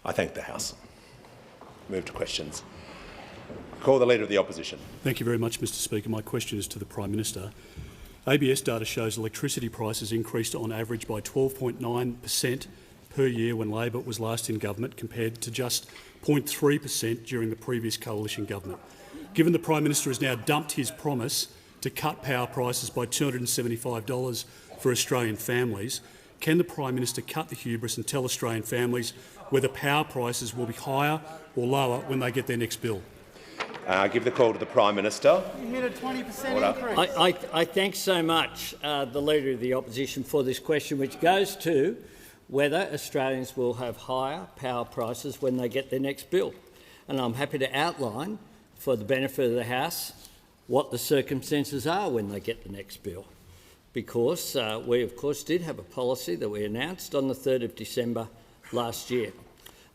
I thank the House. Move to questions. Call the Leader of the Opposition. Thank you very much, Mr Speaker. My question is to the Prime Minister. ABS data shows electricity prices increased on average by 12.9% per year when Labor was last in government, compared to just 0.3% during the previous coalition government. Given the Prime Minister has now dumped his promise to cut power prices by $275 for Australian families, can the Prime Minister cut the hubris and tell Australian families whether power prices will be higher or lower when they get their next bill? I give the call to the Prime Minister. You hit a 20% increase. I thank so much the Leader of the Opposition for this question, which goes to whether Australians will have higher power prices when they get their next bill. And I'm happy to outline, for the benefit of the House, what the circumstances are when they get the next bill. Because we, of course, did have a policy that we announced on the 3rd of December last year.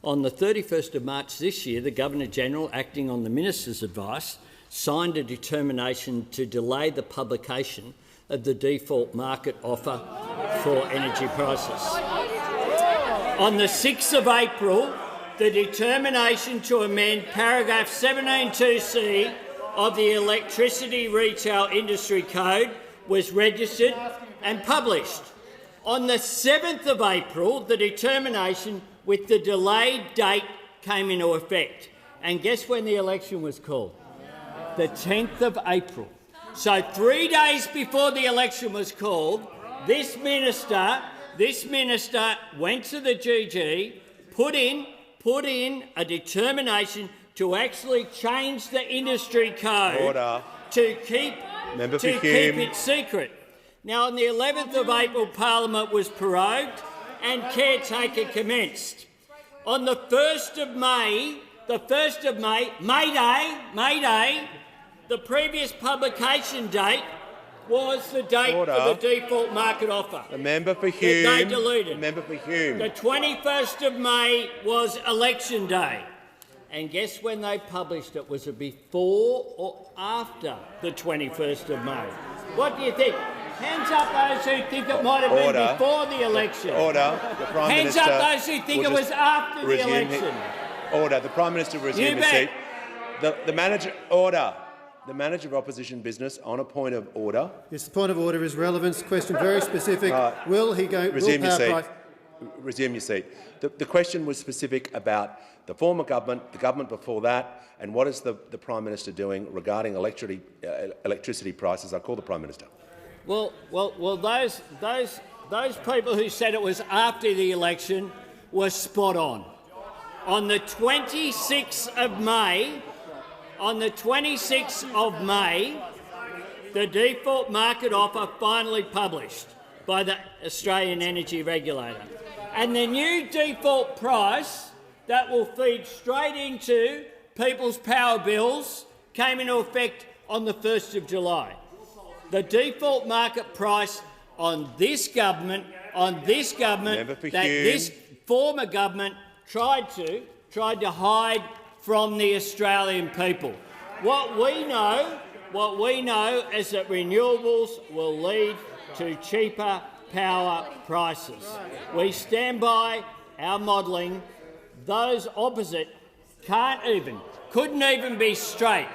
On the 31st of March this year, the Governor-General, acting on the Minister's advice, signed a determination to delay the publication of the default market offer for energy prices. On the 6th of April, the determination to amend paragraph 17(2)(c) of the Electricity Retail Industry Code was registered and published. On the 7th of April, the determination with the delayed date came into effect. And guess when the election was called? The 10th of April. So 3 days before the election was called, this minister went to the GG, put in a determination to actually change the industry code to keep it secret. Now, on the 11th of April, Parliament was prorogued and caretaker commenced. On the 1st of May, May Day, the previous publication date was the date for the default market offer. The member for Hume. They deleted. The member for Hume. The 21st of May was election day. And guess when they published it? Was it before or after the 21st of May? What do you think? Hands up those who think it might have been before the election. Order. The Prime Hands Minister up those who think it was after the election. Order. The Prime Minister will resume his seat. The manager. Order. The Manager of Opposition Business on a point of order. Yes, the point of order is relevance. Question very specific. Will he go? Resume your seat. Resume your seat. The question was specific about the former government, the government before that, and what is the Prime Minister doing regarding electricity prices? I call the Prime Minister. Well, those people who said it was after the election were spot on. On the 26th of May, the default market offer finally published by the Australian Energy Regulator. And the new default price that will feed straight into people's power bills came into effect on the 1st of July. The default market price on this government, that this former government tried to hide from the Australian people. What we know is that renewables will lead to cheaper power prices. We stand by our modelling. Those opposite couldn't even be straight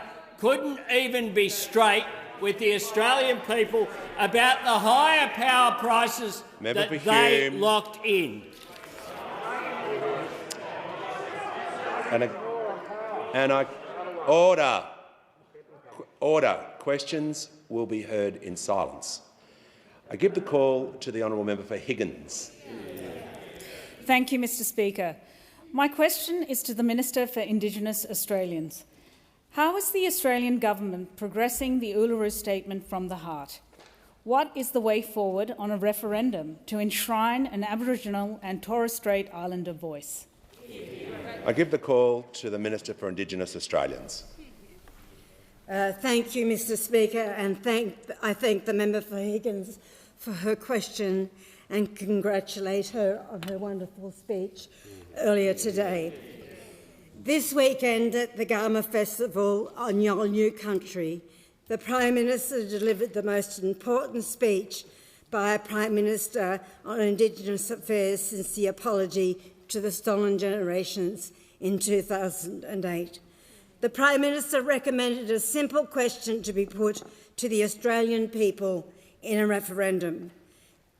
with the Australian people about the higher power prices that they locked in. Order. Questions will be heard in silence. I give the call to the honourable member for Higgins. Thank you, Mr Speaker. My question is to the Minister for Indigenous Australians. How is the Australian government progressing the Uluru Statement from the Heart? What is the way forward on a referendum to enshrine an Aboriginal and Torres Strait Islander voice? I give the call to the Minister for Indigenous Australians. Thank you, Mr Speaker, and I thank the member for Higgins for her question and congratulate her on her wonderful speech earlier today. This weekend at the Garma Festival on Yolngu Country, the Prime Minister delivered the most important speech by a Prime Minister on Indigenous affairs since the apology to the stolen generations in 2008. The Prime Minister recommended a simple question to be put to the Australian people in a referendum.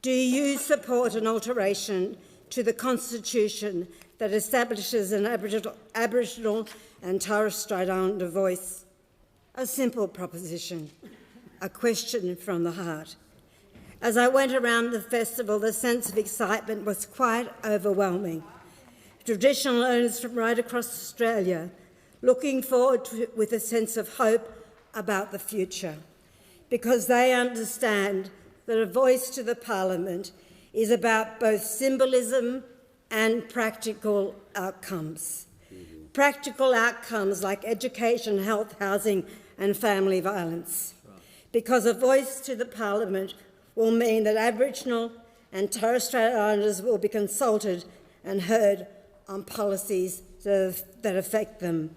Do you support an alteration to the Constitution that establishes an Aboriginal and Torres Strait Islander voice? A simple proposition, a question from the heart. As I went around the festival, the sense of excitement was quite overwhelming. Traditional owners from right across Australia looking forward to it with a sense of hope about the future, because they understand that a voice to the Parliament is about both symbolism and practical outcomes. Practical outcomes like education, health, housing and family violence. Because a voice to the Parliament will mean that Aboriginal and Torres Strait Islanders will be consulted and heard on policies that affect them.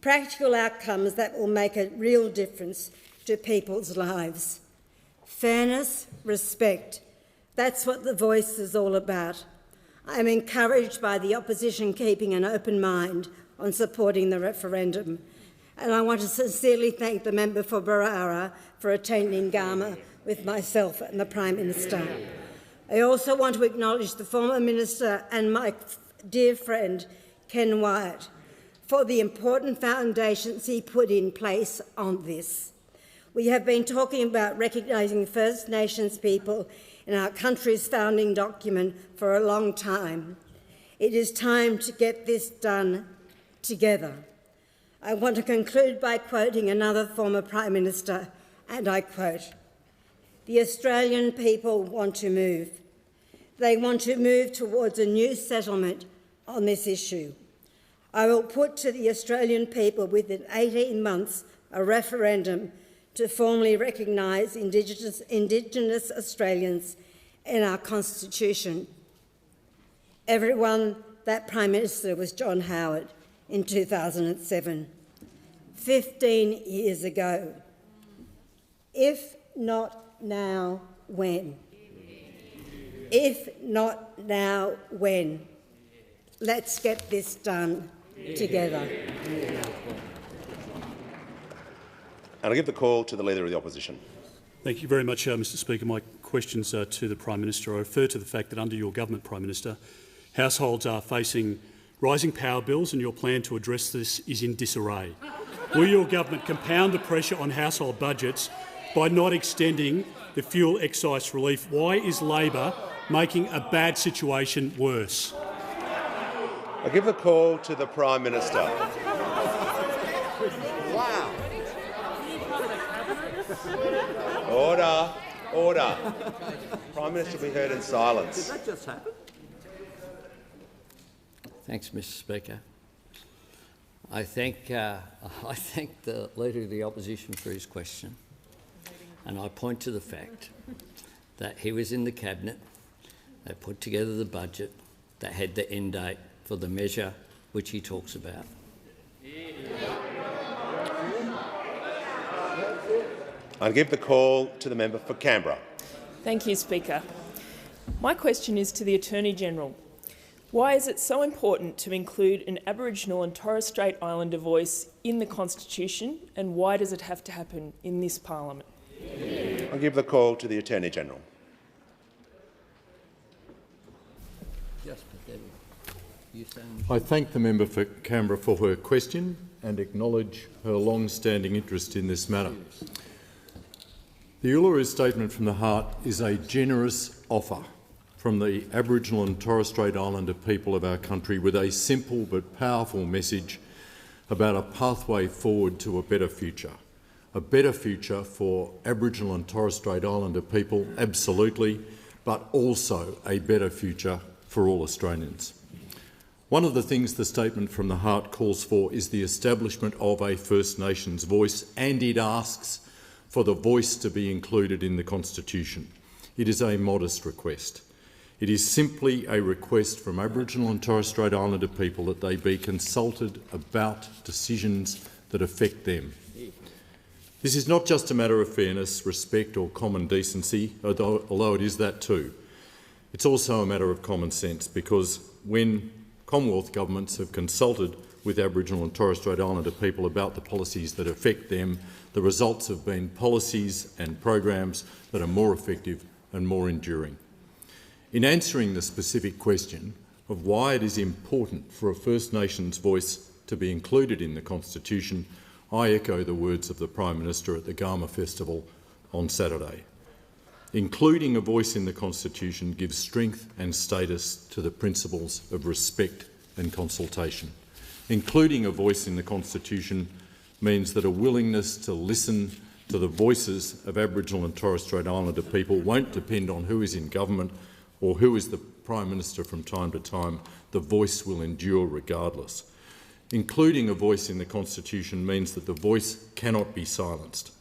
Practical outcomes that will make a real difference to people's lives. Fairness, respect, that's what the voice is all about. I'm encouraged by the opposition keeping an open mind on supporting the referendum, and I want to sincerely thank the member for Barara for attending Garma with myself and the Prime Minister. I also want to acknowledge the former Minister and my dear friend Ken Wyatt for the important foundations he put in place on this. We have been talking about recognising First Nations people in our country's founding document for a long time. It is time to get this done together. I want to conclude by quoting another former Prime Minister, and I quote, "The Australian people want to move. They want to move towards a new settlement on this issue. I will put to the Australian people within 18 months a referendum to formally recognise Indigenous Australians in our Constitution." Everyone, that Prime Minister was John Howard in 2007, 15 years ago. If not now, when? If not now, when? Let's get this done together. And I give the call to the Leader of the Opposition. Thank you very much, Mr Speaker. My questions to the Prime Minister. I refer to the fact that under your government, Prime Minister, households are facing rising power bills and your plan to address this is in disarray. Will your government compound the pressure on household budgets by not extending the fuel excise relief? Why is Labor making a bad situation worse? I give the call to the Prime Minister. Wow. Order. Order. Prime Minister will be heard in silence. Did that just happen? Thanks, Mr Speaker. I thank the Leader of the Opposition for his question, and I point to the fact that he was in the Cabinet that put together the budget that had the end date for the measure which he talks about. I give the call to the member for Canberra. Thank you, Speaker. My question is to the Attorney-General. Why is it so important to include an Aboriginal and Torres Strait Islander voice in the Constitution, and why does it have to happen in this Parliament? I give the call to the Attorney-General. I thank the member for Canberra for her question and acknowledge her long-standing interest in this matter. The Uluru Statement from the Heart is a generous offer from the Aboriginal and Torres Strait Islander people of our country with a simple but powerful message about a pathway forward to a better future for Aboriginal and Torres Strait Islander people, absolutely, but also a better future for all Australians. One of the things the Statement from the Heart calls for is the establishment of a First Nations voice, and it asks for the voice to be included in the Constitution. It is a modest request. It is simply a request from Aboriginal and Torres Strait Islander people that they be consulted about decisions that affect them. This is not just a matter of fairness, respect or common decency, although it is that too. It's also a matter of common sense, because when Commonwealth governments have consulted with Aboriginal and Torres Strait Islander people about the policies that affect them. The results have been policies and programs that are more effective and more enduring. In answering the specific question of why it is important for a First Nations voice to be included in the Constitution, I echo the words of the Prime Minister at the Garma Festival on Saturday. Including a voice in the Constitution gives strength and status to the principles of respect and consultation. Including a voice in the Constitution means that a willingness to listen to the voices of Aboriginal and Torres Strait Islander people won't depend on who is in government or who is the Prime Minister from time to time. The voice will endure regardless. Including a voice in the Constitution means that the voice cannot be silenced.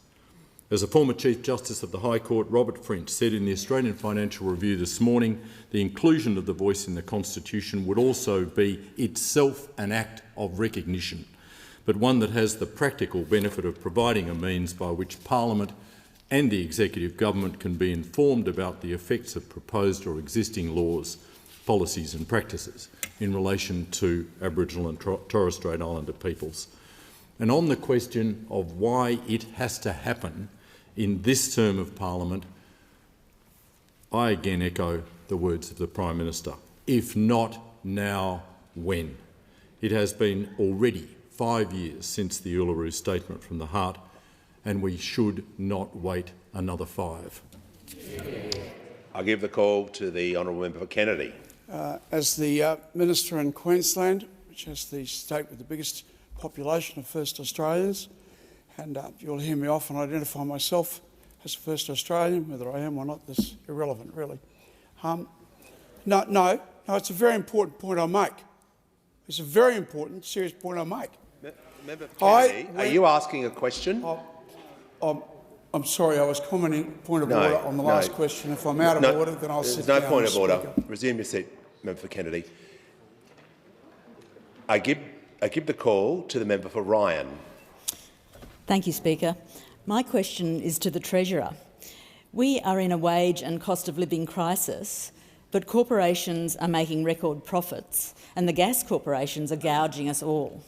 As a former Chief Justice of the High Court, Robert French, said in the Australian Financial Review this morning, the inclusion of the voice in the Constitution would also be itself an act of recognition, but one that has the practical benefit of providing a means by which Parliament and the Executive Government can be informed about the effects of proposed or existing laws, policies and practices in relation to Aboriginal and Torres Strait Islander peoples. And on the question of why it has to happen in this term of Parliament, I again echo the words of the Prime Minister. If not now, when? It has been already 5 years since the Uluru Statement from the Heart, and we should not wait another 5. I give the call to the honourable member for Kennedy. As the Minister in Queensland, which is the state with the biggest population of First Australians, and you'll hear me often identify myself as a First Australian, whether I am or not, that's irrelevant, really. No, it's a very important point I make. It's a very important, serious point I make. Member for Kennedy, are you asking a question? I'm sorry, I was commenting point of order on the last question. If I'm out of order, then I'll sit down. There's no point of order. Resume your seat, Member for Kennedy. I give the call to the member for Ryan. Thank you, Speaker. My question is to the Treasurer. We are in a wage and cost of living crisis, but corporations are making record profits and the gas corporations are gouging us all.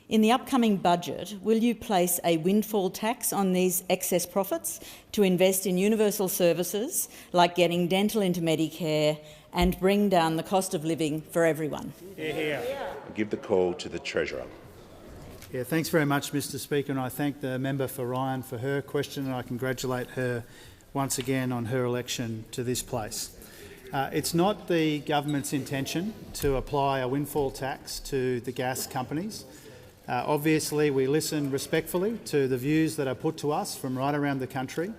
In the upcoming budget, will you place a windfall tax on these excess profits to invest in universal services like getting dental into Medicare and bring down the cost of living for everyone? I give the call to the Treasurer. Yeah, thanks very much, Mr Speaker, and I thank the member for Ryan for her question, and I congratulate her once again on her election to this place. It's not the government's intention to apply a windfall tax to the gas companies. Obviously, we listen respectfully to the views that are put to us from right around the country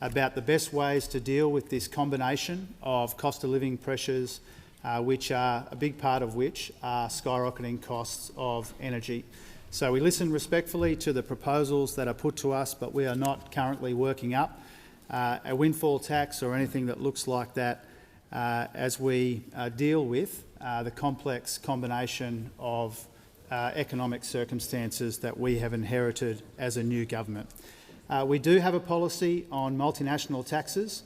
about the best ways to deal with this combination of cost of living pressures, which are a big part of which are skyrocketing costs of energy. So we listen respectfully to the proposals that are put to us, but we are not currently working up a windfall tax or anything that looks like that as we deal with the complex combination of economic circumstances that we have inherited as a new government. We do have a policy on multinational taxes,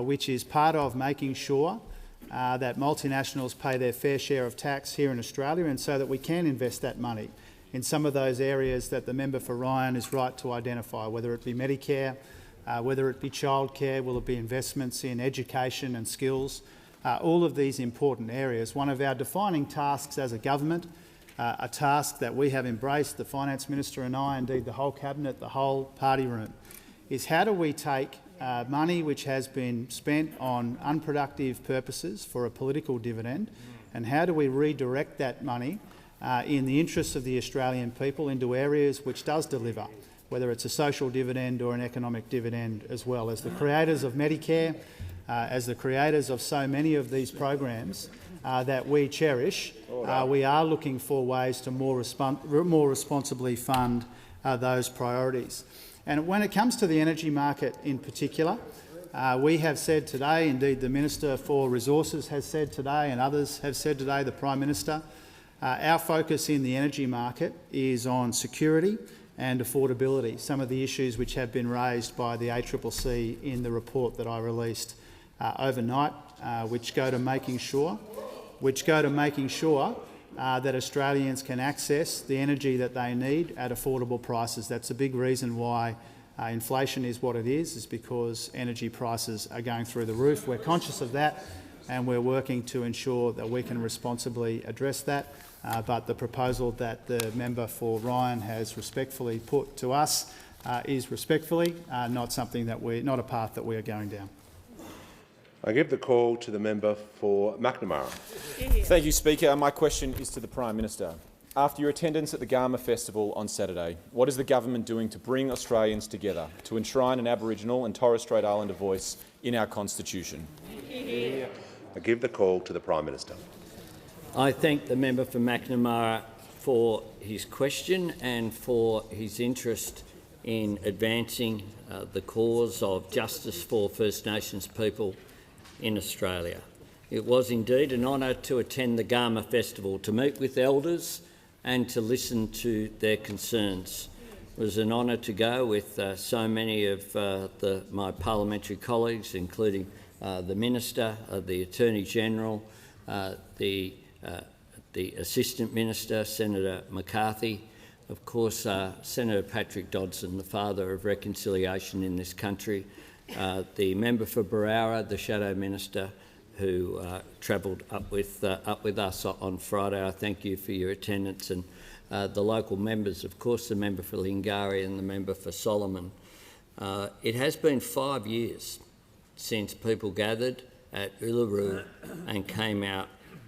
which is part of making sure that multinationals pay their fair share of tax here in Australia, and so that we can invest that money in some of those areas that the member for Ryan is right to identify, whether it be Medicare, whether it be childcare, will it be investments in education and skills, all of these important areas. One of our defining tasks as a government, a task that we have embraced, the Finance Minister and I, indeed the whole Cabinet, the whole party room, is how do we take money which has been spent on unproductive purposes for a political dividend, and how do we redirect that money in the interests of the Australian people into areas which does deliver, whether it's a social dividend or an economic dividend as well. As the creators of Medicare, as the creators of so many of these programs that we cherish, we are looking for ways to more responsibly fund those priorities. And when it comes to the energy market in particular, we have said today, indeed the Minister for Resources has said today and others have said today, the Prime Minister, our focus in the energy market is on security and affordability, some of the issues which have been raised by the ACCC in the report that I released overnight, which go to making sure which go to making sure that Australians can access the energy that they need at affordable prices. That's a big reason why inflation is what it is because energy prices are going through the roof. We're conscious of that and we're working to ensure that we can responsibly address that. But the proposal that the member for Ryan has respectfully put to us is respectfully not a path that we are going down. I give the call to the member for Macnamara. Thank you, Speaker. My question is to the Prime Minister. After your attendance at the Garma Festival on Saturday, what is the government doing to bring Australians together to enshrine an Aboriginal and Torres Strait Islander voice in our Constitution? I give the call to the Prime Minister. I thank the member for Macnamara for his question and for his interest in advancing the cause of justice for First Nations people in Australia. It was indeed an honour to attend the Garma Festival, to meet with elders and to listen to their concerns. It was an honour to go with so many of my parliamentary colleagues, including the Minister, the Attorney-General, the Assistant Minister, Senator McCarthy, of course Senator Patrick Dodson, the father of reconciliation in this country, the member for Berowra, the Shadow Minister, who travelled up with us on Friday. I thank you for your attendance, and the local members, of course, the member for Lingari and the member for Solomon. It has been 5 years since people gathered at Uluru and came out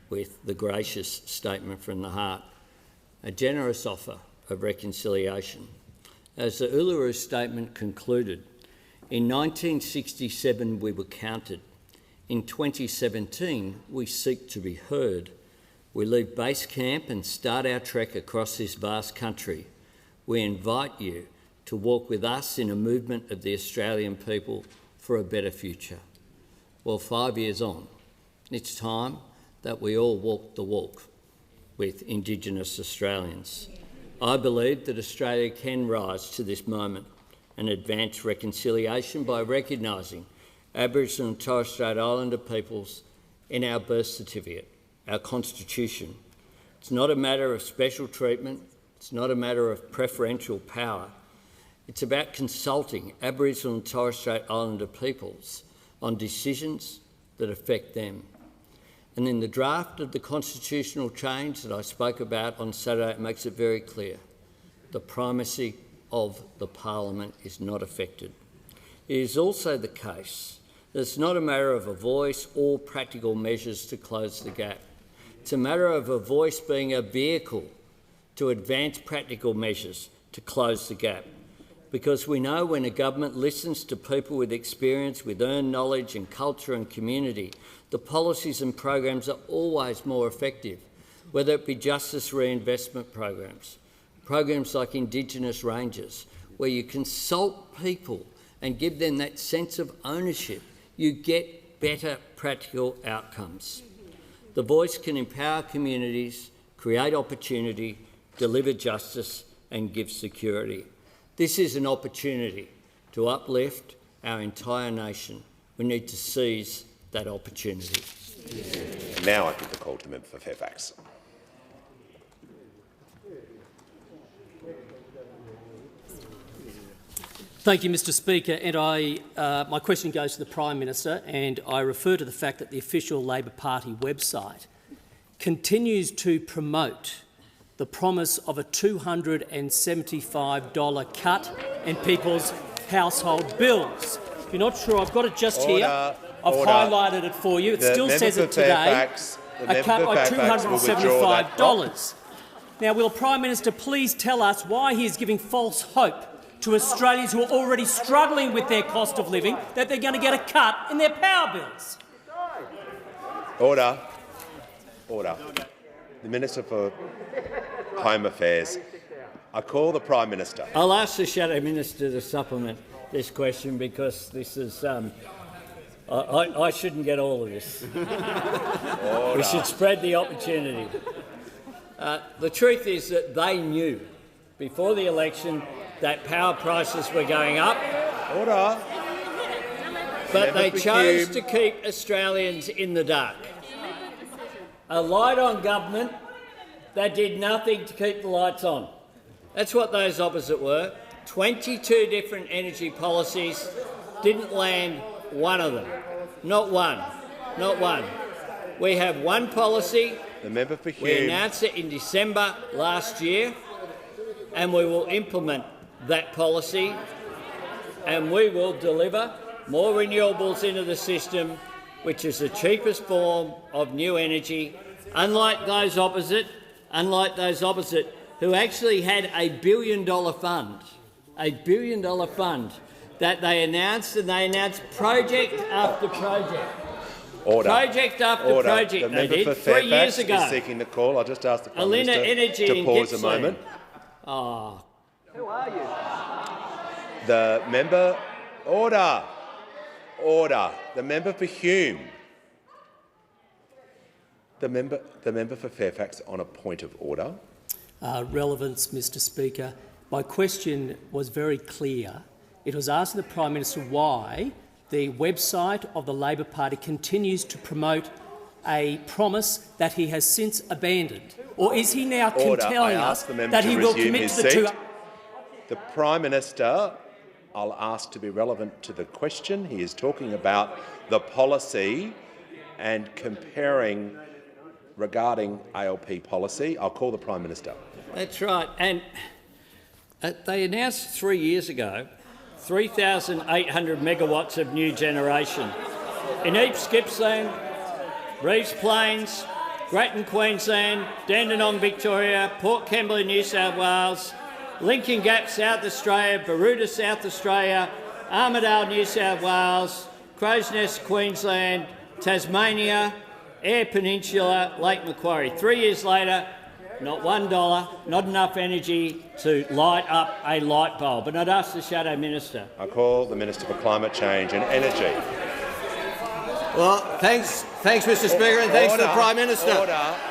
with the gracious statement from the heart, a generous offer of reconciliation. As the Uluru Statement concluded, in 1967 we were counted. In 2017 we seek to be heard. We leave base camp and start our trek across this vast country. We invite you to walk with us in a movement of the Australian people for a better future. Well, 5 years on, it's time that we all walk the walk with Indigenous Australians. I believe that Australia can rise to this moment and advance reconciliation by recognising Aboriginal and Torres Strait Islander peoples in our birth certificate, our Constitution. It's not a matter of special treatment, it's not a matter of preferential power. It's about consulting Aboriginal and Torres Strait Islander peoples on decisions that affect them. And in the draft of the constitutional change that I spoke about on Saturday, it makes it very clear. The primacy of the Parliament is not affected. It is also the case that it's not a matter of a voice or practical measures to close the gap. It's a matter of a voice being a vehicle to advance practical measures to close the gap. Because we know when a government listens to people with experience, with earned knowledge and culture and community, the policies and programs are always more effective, whether it be justice reinvestment programs, programs like Indigenous Rangers, where you consult people and give them that sense of ownership, you get better practical outcomes. The voice can empower communities, create opportunity, deliver justice and give security. This is an opportunity to uplift our entire nation. We need to seize that opportunity. Now I give the call to the member for Fairfax. Thank you, Mr Speaker. And my question goes to the Prime Minister, and I refer to the fact that the official Labor Party website continues to promote the promise of a $275 cut in people's household bills. If you're not sure, I've got it just here. I've highlighted it for you. It still says it today, a cut by $275. Now, will the Prime Minister please tell us why he is giving false hope to Australians who are already struggling with their cost of living that they're going to get a cut in their power bills? Order. Order. The Minister for Home Affairs. I call the Prime Minister. I'll ask the Shadow Minister to supplement this question because this is I shouldn't get all of this. We should spread the opportunity. The truth is that they knew before the election that power prices were going up. Order. But they chose to keep Australians in the dark. a light-on government that did nothing to keep the lights on. That's what those opposite were. 22 different energy policies, didn't land one of them. Not one. Not one. We have one policy. The member for Hume. We announced it in December last year, and we will implement that policy, and we will deliver more renewables into the system, which is the cheapest form of new energy, unlike those opposite who actually had $1 billion fund, that they announced, and they announced project after project. Order. Project after Order. project The they member did for 3 Fairfax years ago. is seeking the call. I'll just ask the Prime Alina Minister Energy to in pause a Gippsland. moment. Oh. Who are you? The member... Order. Order. The member for Hume. The member for Fairfax on a point of order. Relevance, Mr Speaker. My question was very clear. It was asking the Prime Minister why the website of the Labor Party continues to promote a promise that he has since abandoned. Or is he now telling us that he will commit to the two... The Prime Minister, I'll ask to be relevant to the question. He is talking about the policy and comparing regarding ALP policy. I'll call the Prime Minister. That's right. And they announced 3 years ago 3,800 megawatts of new generation in East Gippsland, Reeves Plains, Grattan, Queensland, Dandenong, Victoria, Port Kembla, New South Wales, Lincoln Gap, South Australia, Baroota, South Australia, Armidale, New South Wales, Crow's Nest, Queensland, Tasmania, Eyre Peninsula, Lake Macquarie. 3 years later, not $1, not enough energy to light up a light bulb. And I'd ask the Shadow Minister. I call the Minister for Climate Change and Energy. Well, thanks, Mr Speaker, and thanks to the Prime Minister.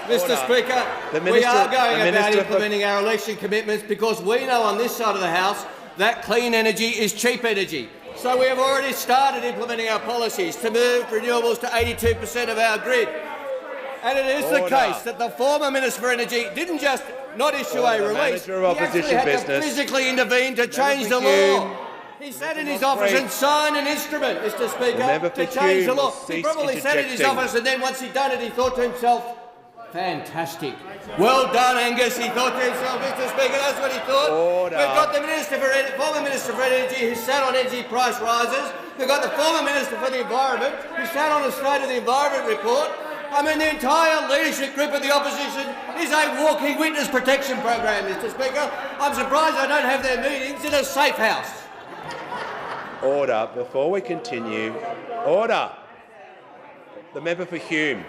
Mr Speaker, we are going about implementing our election commitments because we know on this side of the House that clean energy is cheap energy. So we have already started implementing our policies to move renewables to 82% of our grid. And it is the case that the former Minister for Energy didn't just not issue a release, he actually had to physically intervene to change the law. He sat in his office and signed an instrument, Mr Speaker, to change the law. He probably sat in his office and then once he'd done it, he thought to himself, fantastic. Well done, Angus, he thought to himself, Mr Speaker, that's what he thought. We've got the former Minister for Energy who sat on energy price rises. We've got the former Minister for the Environment who sat on a State of the Environment report. I mean, the entire leadership group of the opposition is a walking witness protection program, Mr Speaker. I'm surprised they don't have their meetings in a safe house. Order. Before we continue, order. The member for Hume.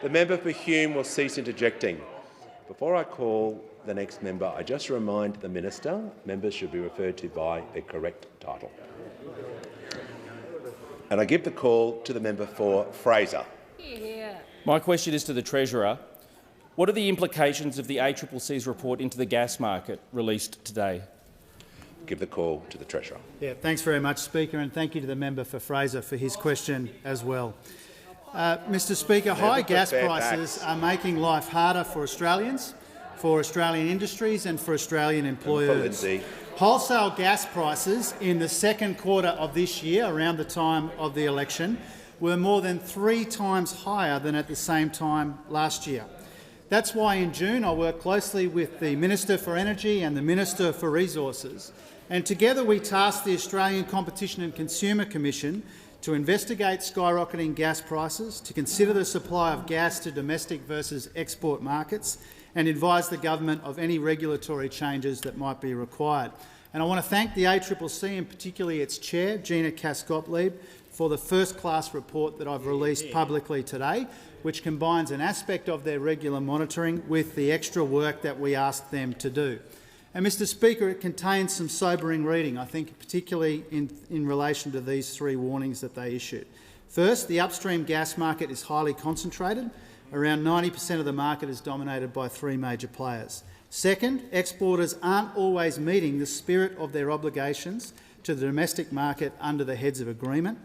The member for Hume will cease interjecting. Before I call the next member, I just remind the minister members should be referred to by their correct title. And I give the call to the member for Fraser. My question is to the Treasurer. What are the implications of the ACCC's report into the gas market released today? Give the call to the Treasurer. Yeah, thanks very much, Speaker, and thank you to the member for Fraser for his question as well. Mr Speaker, high gas prices are making life harder for Australians, for Australian industries and for Australian employers. Wholesale gas prices in the second quarter of this year, around the time of the election, were more than 3 times higher than at the same time last year. That's why in June I worked closely with the Minister for Energy and the Minister for Resources, and together we tasked the Australian Competition and Consumer Commission to investigate skyrocketing gas prices, to consider the supply of gas to domestic versus export markets, and advise the government of any regulatory changes that might be required. And I want to thank the ACCC and particularly its chair, Gina Cass-Gottlieb, for the first-class report that I've released publicly today, which combines an aspect of their regular monitoring with the extra work that we asked them to do. And, Mr Speaker, it contains some sobering reading, I think, particularly in relation to these 3 warnings that they issued. First, the upstream gas market is highly concentrated. Around 90% of the market is dominated by 3 major players. Second, exporters aren't always meeting the spirit of their obligations to the domestic market under the Heads of Agreement.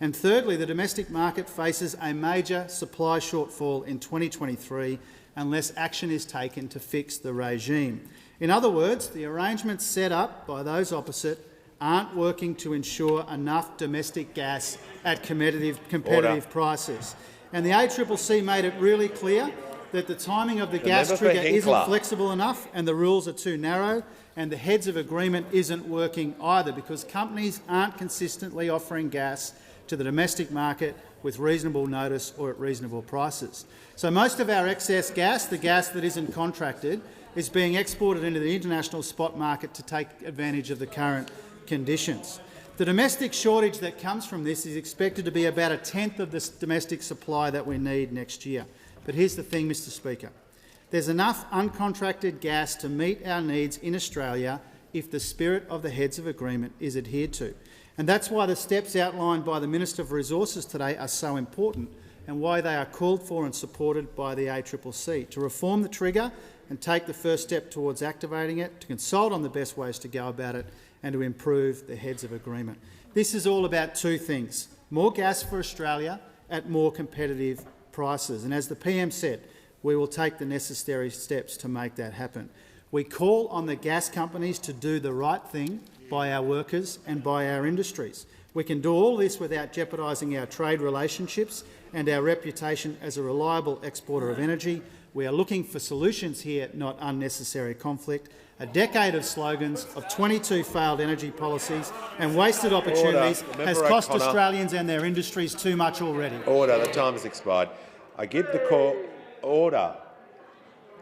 And thirdly, the domestic market faces a major supply shortfall in 2023 unless action is taken to fix the regime. In other words, the arrangements set up by those opposite aren't working to ensure enough domestic gas at competitive prices. And the ACCC made it really clear that the timing of the gas trigger isn't flexible enough and the rules are too narrow, and the heads of agreement isn't working either because companies aren't consistently offering gas to the domestic market with reasonable notice or at reasonable prices. So most of our excess gas, the gas that isn't contracted, is being exported into the international spot market to take advantage of the current conditions. The domestic shortage that comes from this is expected to be about a tenth of the domestic supply that we need next year. But here's the thing, Mr Speaker. There's enough uncontracted gas to meet our needs in Australia if the spirit of the heads of agreement is adhered to. And that's why the steps outlined by the Minister for Resources today are so important and why they are called for and supported by the ACCC, to reform the trigger and take the first step towards activating it, to consult on the best ways to go about it and to improve the heads of agreement. This is all about two things: more gas for Australia at more competitive prices. And as the PM said, we will take the necessary steps to make that happen. We call on the gas companies to do the right thing by our workers and by our industries. We can do all this without jeopardising our trade relationships and our reputation as a reliable exporter of energy. We are looking for solutions here, not unnecessary conflict. A decade of slogans, of 22 failed energy policies and wasted opportunities has cost Australians and their industries too much already. Order. The time has expired. I give the call. Order.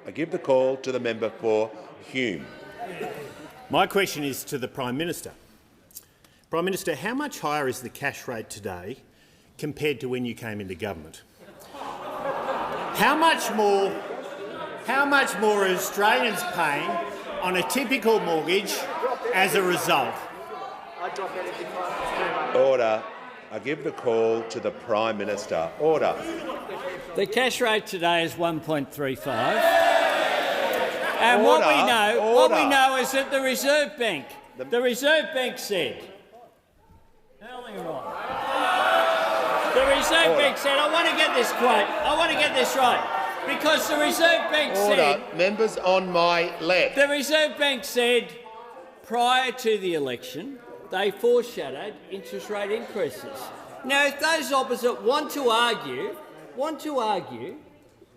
I give the call to the member for Hume. My question is to the Prime Minister. Prime Minister, how much higher is the cash rate today compared to when you came into government? How much more are Australians paying on a typical mortgage as a result? Order. I give the call to the Prime Minister. Order. The cash rate today is 1.35. And what we know is that the Reserve Bank said earlier on. The Reserve Bank said, I want to get this quote. I want to get this right. Because the Reserve Bank said... Members on my left. The Reserve Bank said prior to the election they foreshadowed interest rate increases. Now, if those opposite want to argue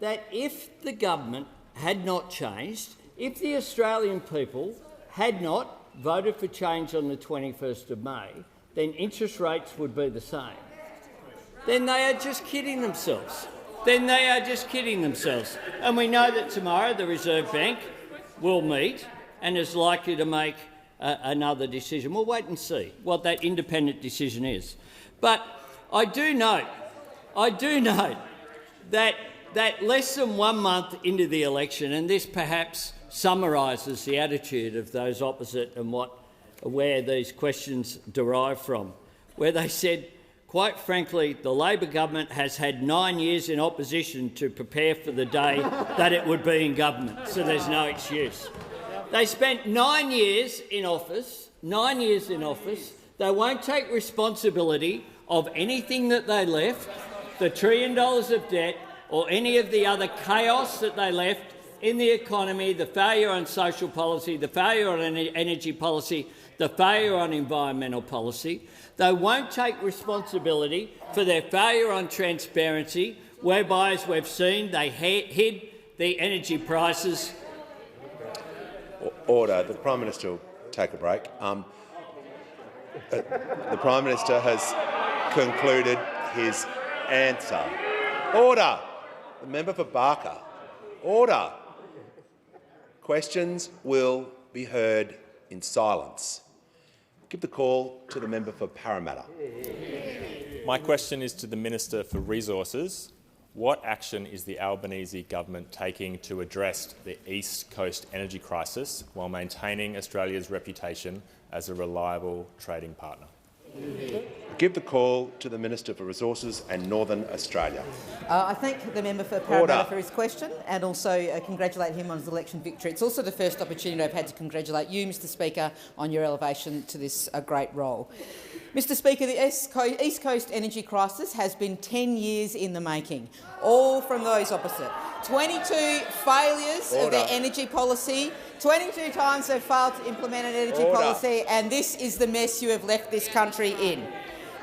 that if the government had not changed, if the Australian people had not voted for change on the 21st of May, then interest rates would be the same. Then they are just kidding themselves. And we know that tomorrow the Reserve Bank will meet and is likely to make another decision. We'll wait and see what that independent decision is. But I do note that less than 1 month into the election, and this perhaps summarises the attitude of those opposite and where these questions derive from, where they said, quite frankly, the Labor government has had 9 years in opposition to prepare for the day that it would be in government, so there's no excuse. They spent 9 years in office. They won't take responsibility of anything that they left, the $1 trillion of debt or any of the other chaos that they left in the economy, the failure on social policy, the failure on energy policy, the failure on environmental policy. They won't take responsibility for their failure on transparency, whereby, as we've seen, they hid the energy prices. Order. The Prime Minister will take a break. The Prime Minister has concluded his answer. Order. The member for Barker. Order. Questions will be heard in silence. Give the call to the member for Parramatta. My question is to the Minister for Resources. What action is the Albanese government taking to address the East Coast energy crisis while maintaining Australia's reputation as a reliable trading partner? Give the call to the Minister for Resources and Northern Australia. I thank the member for Parramatta for his question and also congratulate him on his election victory. It's also the first opportunity I've had to congratulate you, Mr Speaker, on your elevation to this great role. Mr Speaker, the East Coast energy crisis has been 10 years in the making, all from those opposite. 22 failures of their energy policy, 22 times they've failed to implement an energy policy, and this is the mess you have left this country in.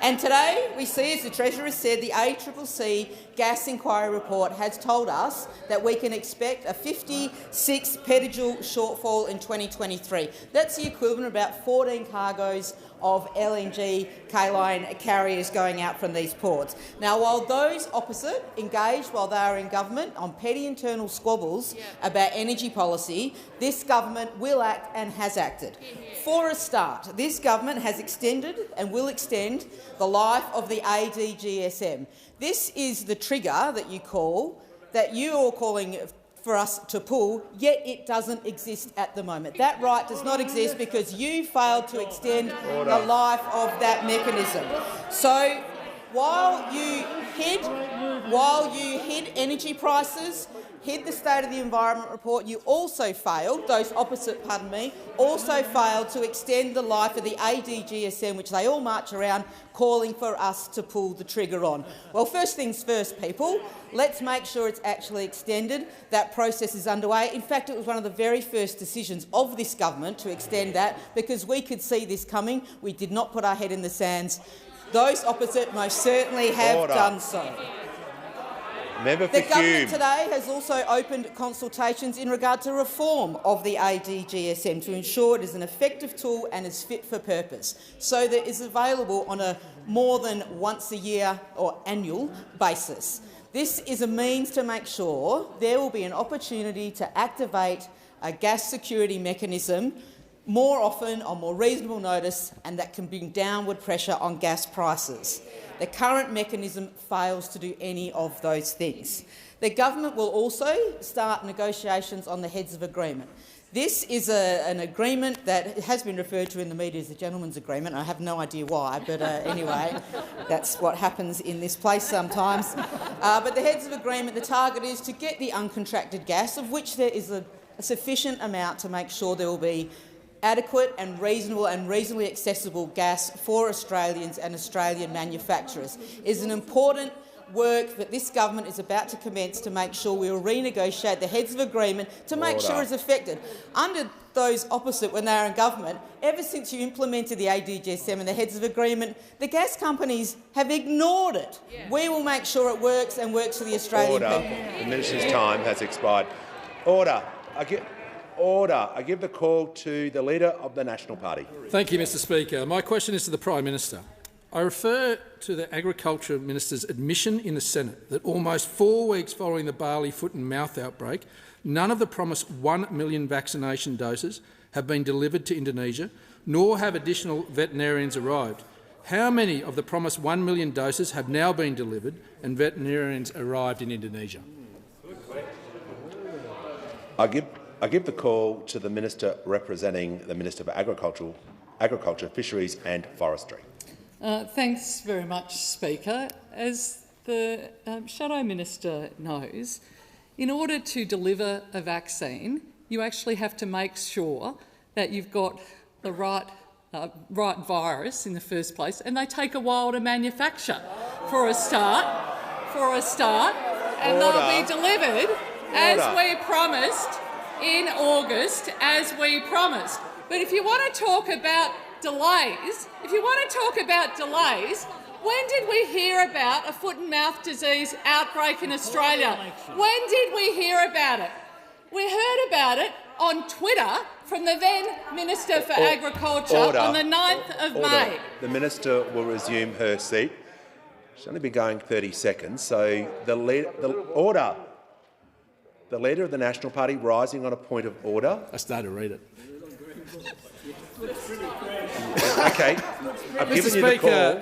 And today we see, as the Treasurer said, the ACCC gas inquiry report has told us that we can expect a 56 petajoule shortfall in 2023. That's the equivalent of about 14 cargoes of LNG K-line carriers going out from these ports. Now, while those opposite engaged while they are in government on petty internal squabbles about energy policy, this government will act and has acted. For a start, this government has extended and will extend the life of the ADGSM. This is the trigger that you are calling for us to pull, yet it doesn't exist at the moment. That right does not exist because you failed to extend the life of that mechanism. So while you hid energy prices, hid the State of the Environment report, you also failed, those opposite, pardon me, also failed to extend the life of the ADGSM, which they all march around calling for us to pull the trigger on. Well, first things first, people. Let's make sure it's actually extended. That process is underway. In fact, it was one of the very first decisions of this government to extend that because we could see this coming. We did not put our head in the sands. Those opposite most certainly have done so. The government today has also opened consultations in regard to reform of the ADGSM to ensure it is an effective tool and is fit for purpose, so that it is available on a more than once a year or annual basis. This is a means to make sure there will be an opportunity to activate a gas security mechanism more often on more reasonable notice, and that can bring downward pressure on gas prices. The current mechanism fails to do any of those things. The government will also start negotiations on the Heads of Agreement. This is an agreement that has been referred to in the media as a gentleman's agreement. I have no idea why, but anyway, that's what happens in this place sometimes. But the Heads of Agreement, the target is to get the uncontracted gas, of which there is a sufficient amount to make sure there will be adequate and reasonably accessible gas for Australians and Australian manufacturers. It is an important work that this government is about to commence to make sure we will renegotiate the Heads of Agreement to make sure it's effective. Under those opposite, when they are in government, ever since you implemented the ADGSM and the Heads of Agreement, the gas companies have ignored it. We will make sure it works and works for the Australian people. The minister's time has expired. Order. I give the call to the Leader of the National Party. Thank you, Mr Speaker. My question is to the Prime Minister. I refer to the Agriculture Minister's admission in the Senate that almost 4 weeks following the barley foot and mouth outbreak, none of the promised 1 million vaccination doses have been delivered to Indonesia, nor have additional veterinarians arrived. How many of the promised 1 million doses have now been delivered and veterinarians arrived in Indonesia? I give the call to the Minister representing the Minister for Agriculture, Fisheries and Forestry. Thanks very much, Speaker. As the Shadow Minister knows, in order to deliver a vaccine, you actually have to make sure that you've got the right virus in the first place, and they take a while to manufacture. For a start, and they'll be delivered as we promised in August, as we promised. But if you want to talk about delays, when did we hear about a foot and mouth disease outbreak in Australia? When did we hear about it? We heard about it on Twitter from the then Minister for Agriculture on the 9th of May. The Minister will resume her seat. She's only been going 30 seconds, so the Leader of the National Party rising on a point of order. I started to read it. OK. Mr Speaker,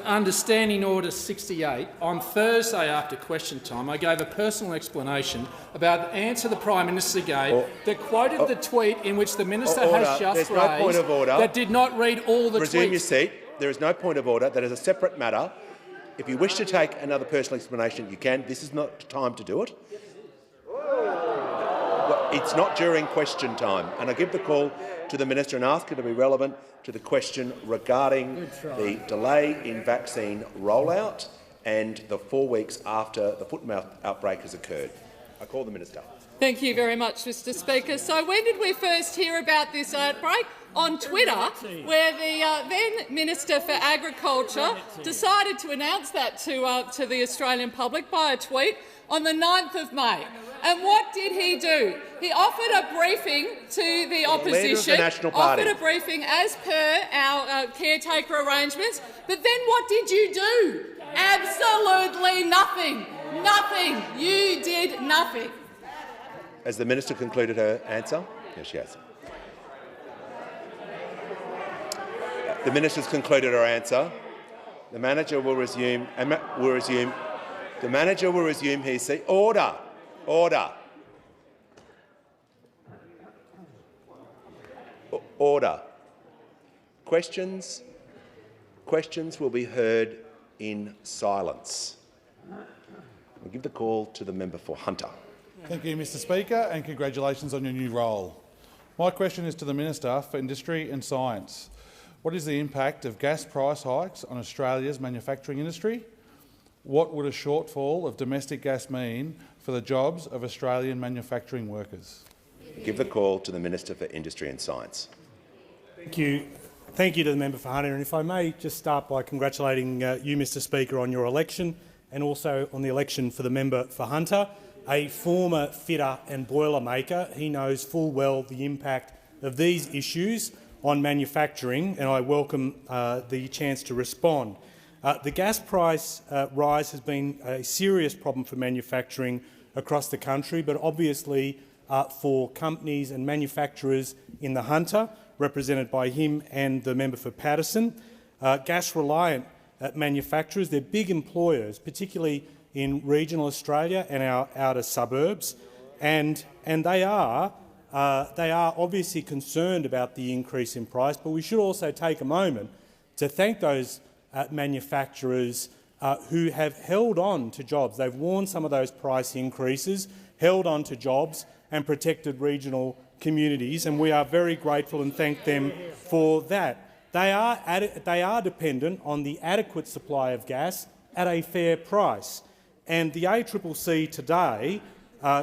under Standing Order 68, on Thursday after question time, I gave a personal explanation about the answer the Prime Minister gave that quoted the tweet in which the Minister has just raised that did not read all the tweets. Resume your seat. There is no point of order. That is a separate matter. If you wish to take another personal explanation, you can. This is not time to do it. Well, it's not during question time, and I give the call to the Minister and ask her to be relevant to the question regarding the delay in vaccine rollout and the 4 weeks after the foot-and-mouth outbreak has occurred. I call the Minister. Thank you very much, Mr Speaker. So when did we first hear about this outbreak? On Twitter, where the then Minister for Agriculture decided to announce that to the Australian public by a tweet on the 9th of May. And what did he do? He offered a briefing to the opposition, offered a briefing as per our caretaker arrangements, but then what did you do? Absolutely nothing. Nothing. You did nothing. Has the Minister concluded her answer? Yes, she has. The Minister's concluded her answer. The manager will resume. The manager will resume his seat. Order. Order. Order. Questions will be heard in silence. I'll give the call to the member for Hunter. Thank you, Mr Speaker, and congratulations on your new role. My question is to the Minister for Industry and Science. What is the impact of gas price hikes on Australia's manufacturing industry? What would a shortfall of domestic gas mean for the jobs of Australian manufacturing workers? Give the call to the Minister for Industry and Science. Thank you. Thank you to the member for Hunter. And if I may just start by congratulating you, Mr Speaker, on your election and also on the election for the member for Hunter. A former fitter and boiler maker, he knows full well the impact of these issues on manufacturing, and I welcome the chance to respond. The gas price rise has been a serious problem for manufacturing across the country, but obviously for companies and manufacturers in the Hunter, represented by him and the member for Patterson. Gas-reliant manufacturers, they're big employers, particularly in regional Australia and our outer suburbs, and they are obviously concerned about the increase in price, but we should also take a moment to thank those manufacturers who have held on to jobs. They've worn some of those price increases, held on to jobs and protected regional communities, and we are very grateful and thank them for that. They are dependent on the adequate supply of gas at a fair price, and the ACCC today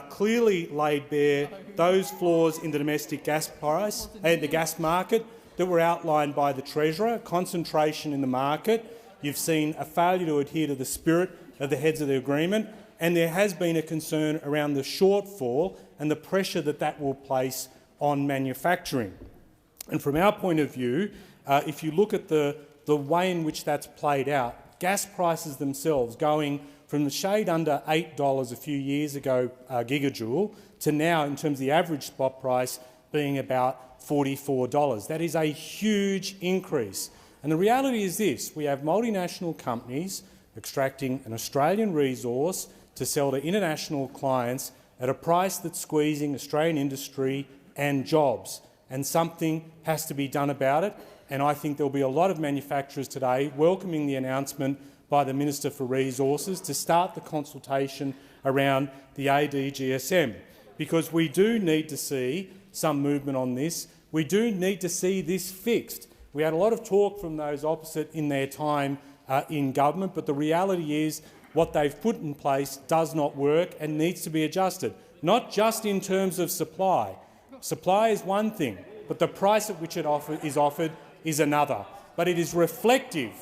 clearly laid bare those flaws in the domestic gas price and the gas market that were outlined by the Treasurer, concentration in the market. You've seen a failure to adhere to the spirit of the heads of the agreement, and there has been a concern around the shortfall and the pressure that that will place on manufacturing. And from our point of view, if you look at the way in which that's played out, gas prices themselves going from the shade under $8 a few years ago gigajoule to now, in terms of the average spot price, being about $44. That is a huge increase. And the reality is this: we have multinational companies extracting an Australian resource to sell to international clients at a price that's squeezing Australian industry and jobs. And something has to be done about it. And I think there'll be a lot of manufacturers today welcoming the announcement by the Minister for Resources to start the consultation around the ADGSM, because we do need to see some movement on this. We do need to see this fixed. We had a lot of talk from those opposite in their time in government, but the reality is what they've put in place does not work and needs to be adjusted, not just in terms of supply. Supply is one thing, but the price at which it is offered is another. But it is reflective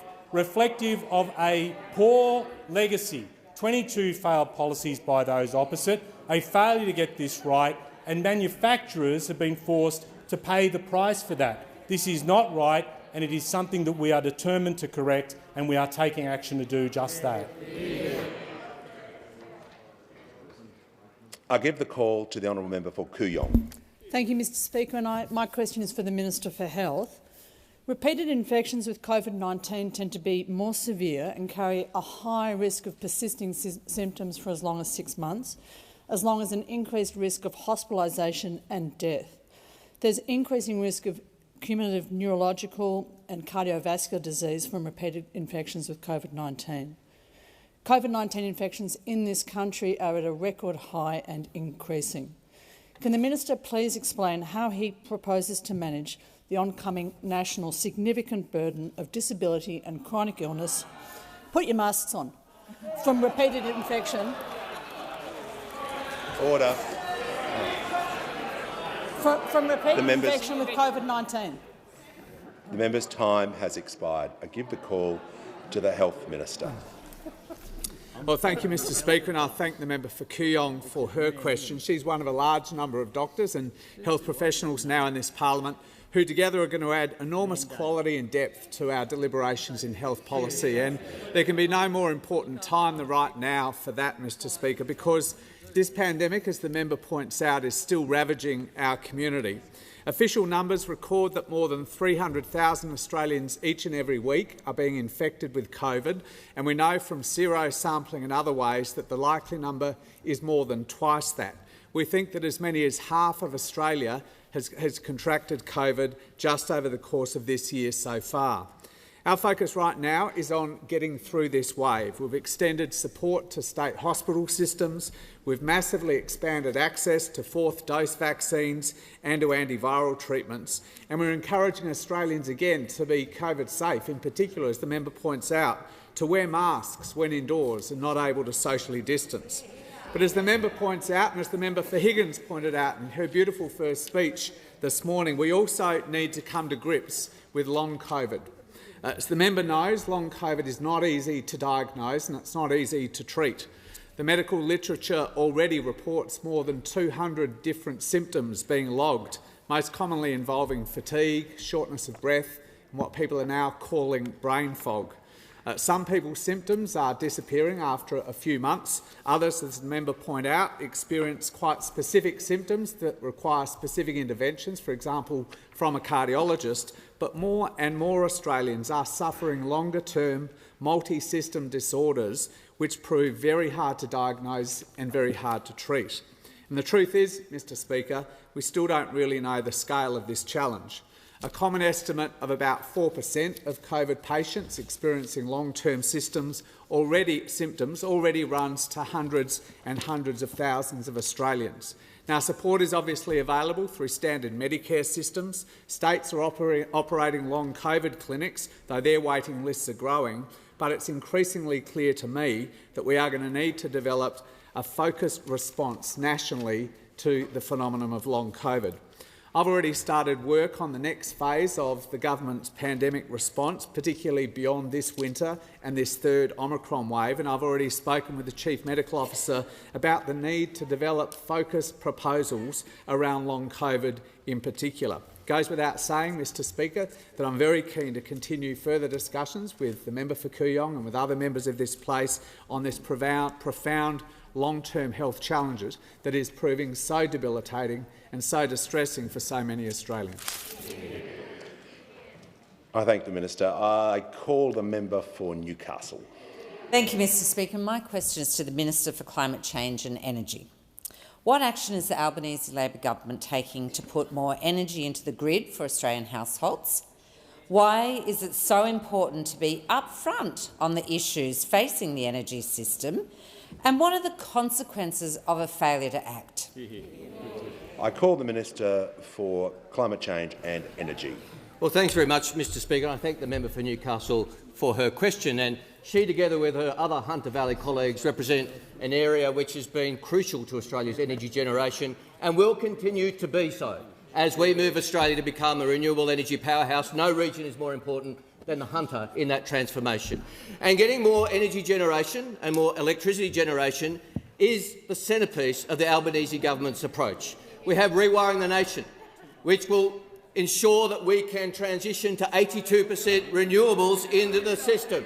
of a poor legacy, 22 failed policies by those opposite, a failure to get this right, and manufacturers have been forced to pay the price for that. This is not right, and it is something that we are determined to correct, and we are taking action to do just that. I give the call to the honourable member for Kooyong. Thank you, Mr Speaker. And my question is for the Minister for Health. Repeated infections with COVID-19 tend to be more severe and carry a high risk of persisting symptoms for as long as 6 months, as long as an increased risk of hospitalisation and death. There's increasing risk of cumulative neurological and cardiovascular disease from repeated infections with COVID-19. COVID-19 infections in this country are at a record high and increasing. Can the minister please explain how he proposes to manage the oncoming national significant burden of disability and chronic illness? Put your masks on. From repeated infection. Order. From repeated infection with COVID-19. The member's time has expired. I give the call to the Health Minister. Well, thank you, Mr Speaker, and I thank the member for Kooyong for her question. She's one of a large number of doctors and health professionals now in this parliament who together are going to add enormous quality and depth to our deliberations in health policy. And there can be no more important time than right now for that, Mr Speaker, because this pandemic, as the member points out, is still ravaging our community. Official numbers record that more than 300,000 Australians each and every week are being infected with COVID, and we know from sero sampling and other ways that the likely number is more than twice that. We think that as many as half of Australia has contracted COVID just over the course of this year so far. Our focus right now is on getting through this wave. We've extended support to state hospital systems, we've massively expanded access to fourth dose vaccines and to antiviral treatments, and we're encouraging Australians again to be COVID safe, in particular, as the member points out, to wear masks when indoors and not able to socially distance. But as the member points out, and as the member for Higgins pointed out in her beautiful first speech this morning, we also need to come to grips with long COVID. As the member knows, long COVID is not easy to diagnose and it's not easy to treat. The medical literature already reports more than 200 different symptoms being logged, most commonly involving fatigue, shortness of breath, and what people are now calling brain fog. Some people's symptoms are disappearing after a few months. Others, as the member pointed out, experience quite specific symptoms that require specific interventions, for example, from a cardiologist. But more and more Australians are suffering longer-term multi-system disorders which prove very hard to diagnose and very hard to treat. And the truth is, Mr Speaker, we still don't really know the scale of this challenge. A common estimate of about 4% of COVID patients experiencing long-term symptoms already runs to hundreds and hundreds of thousands of Australians. Now, support is obviously available through standard Medicare systems. States are operating long COVID clinics, though their waiting lists are growing. But it's increasingly clear to me that we are going to need to develop a focused response nationally to the phenomenon of long COVID. I've already started work on the next phase of the government's pandemic response, particularly beyond this winter and this third Omicron wave, and I've already spoken with the Chief Medical Officer about the need to develop focused proposals around long COVID in particular. It goes without saying, Mr Speaker, that I'm very keen to continue further discussions with the member for Kooyong and with other members of this place on this profound long-term health challenges that is proving so debilitating and so distressing for so many Australians. I thank the minister. I call the member for Newcastle. Thank you, Mr Speaker. My question is to the Minister for Climate Change and Energy. What action is the Albanese Labor government taking to put more energy into the grid for Australian households? Why is it so important to be upfront on the issues facing the energy system? And what are the consequences of a failure to act? I call the Minister for Climate Change and Energy. Well, thanks very much, Mr Speaker. I thank the member for Newcastle for her question. And she, together with her other Hunter Valley colleagues, represent an area which has been crucial to Australia's energy generation and will continue to be so. As we move Australia to become a renewable energy powerhouse, no region is more important than the Hunter in that transformation. And getting more energy generation and more electricity generation is the centrepiece of the Albanese government's approach. We have Rewiring the Nation, which will ensure that we can transition to 82% renewables into the system.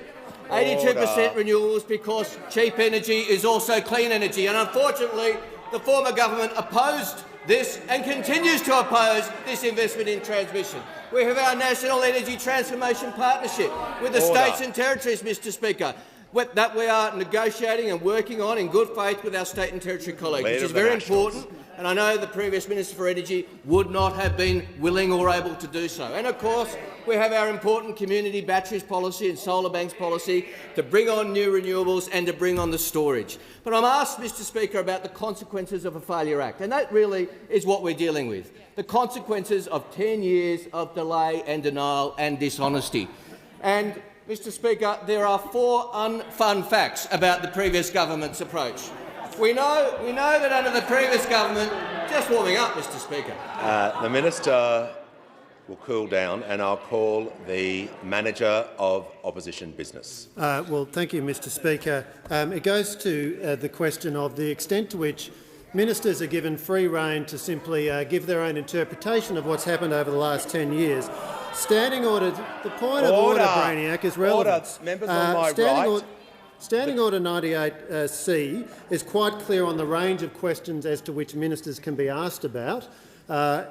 82% renewables because cheap energy is also clean energy. And unfortunately, the former government opposed this and continues to oppose this investment in transmission. We have our National Energy Transformation Partnership with the states and territories, Mr Speaker. that we are negotiating and working on in good faith with our state and territory colleagues, which is very important, and I know the previous Minister for Energy would not have been willing or able to do so. And of course, we have our important community batteries policy and solar banks policy to bring on new renewables and to bring on the storage. But I'm asked, Mr Speaker, about the consequences of a failure act, and that really is what we're dealing with, the consequences of 10 years of delay and denial and dishonesty. And, Mr Speaker, there are 4 unfun facts about the previous government's approach. We know that under the previous government, just warming up, Mr Speaker. The minister will cool down, and I'll call the manager of opposition business. Well, thank you, Mr Speaker. It goes to the question of the extent to which ministers are given free rein to simply give their own interpretation of what's happened over the last 10 years. Standing order, the point of order, Brainiac, is relevant. Order. Members on my right. Standing Order 98C is quite clear on the range of questions as to which ministers can be asked about.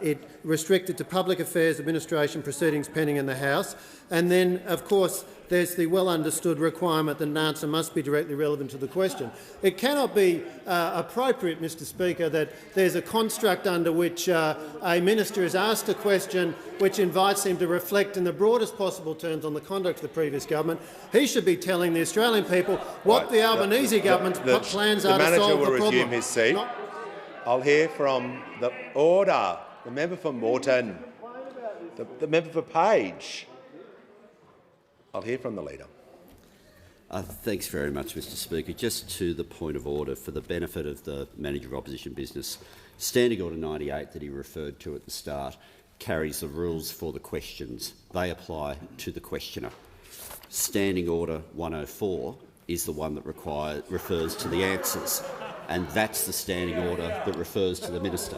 It restricted to public affairs administration proceedings pending in the House. And then, of course, there's the well-understood requirement that an answer must be directly relevant to the question. It cannot be appropriate, Mr Speaker, that there's a construct under which a minister is asked a question which invites him to reflect in the broadest possible terms on the conduct of the previous government. He should be telling the Australian people what the Albanese government's plans are to solve the problem. The manager will resume his seat. I'll hear from the order. The member for Moreton. The member for Page. I'll hear from the leader. Thanks very much, Mr Speaker. Just to the point of order, for the benefit of the Manager of Opposition Business, Standing Order 98 that he referred to at the start carries the rules for the questions. They apply to the questioner. Standing Order 104 is the one that refers to the answers, and that's the standing order that refers to the minister.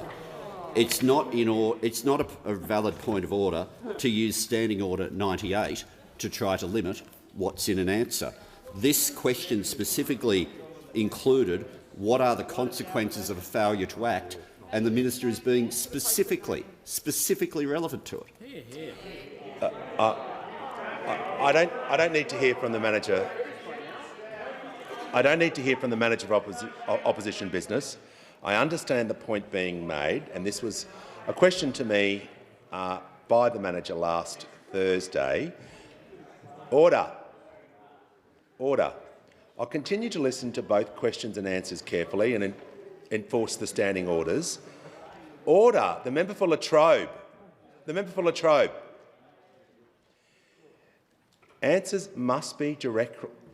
It's not a valid point of order to use Standing Order 98 to try to limit what's in an answer. This question specifically included what are the consequences of a failure to act, and the minister is being specifically relevant to it. I don't need to hear from the manager. I don't need to hear from the manager of opposition business. I understand the point being made, and this was a question to me by the manager last Thursday. Order. Order. I'll continue to listen to both questions and answers carefully and enforce the standing orders. Order. The member for Latrobe. The member for Latrobe. Answers must be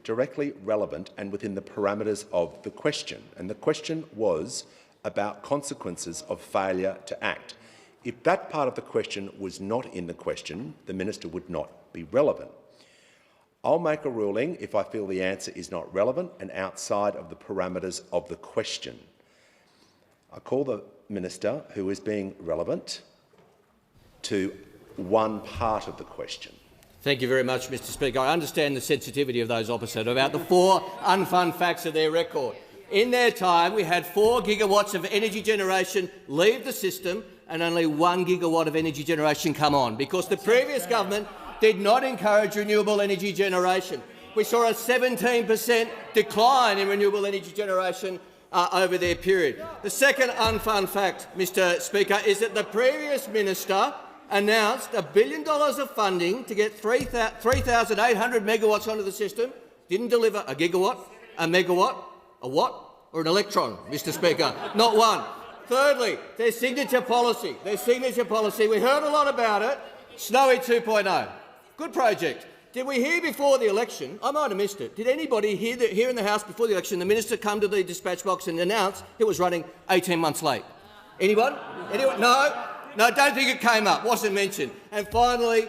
directly relevant and within the parameters of the question. And the question was about consequences of failure to act. If that part of the question was not in the question, the minister would not be relevant. I'll make a ruling if I feel the answer is not relevant and outside of the parameters of the question. I call the minister who is being relevant to one part of the question. Thank you very much, Mr Speaker. I understand the sensitivity of those opposite about the 4 unfun facts of their record. In their time, we had 4 gigawatts of energy generation leave the system and only 1 gigawatt of energy generation come on, because the previous government did not encourage renewable energy generation. We saw a 17% decline in renewable energy generation over their period. The second unfun fact, Mr Speaker, is that the previous minister announced $1 billion of funding to get 3,800 megawatts onto the system, didn't deliver a gigawatt, a megawatt, a watt or an electron, Mr Speaker. Not one. Thirdly, their signature policy. We heard a lot about it. Snowy 2.0. Good project. Did we hear before the election? I might have missed it. Did anybody here in the House before the election, the minister come to the dispatch box and announce it was running 18 months late? Anyone? Anyone? No? No, don't think it came up. Wasn't mentioned. And finally,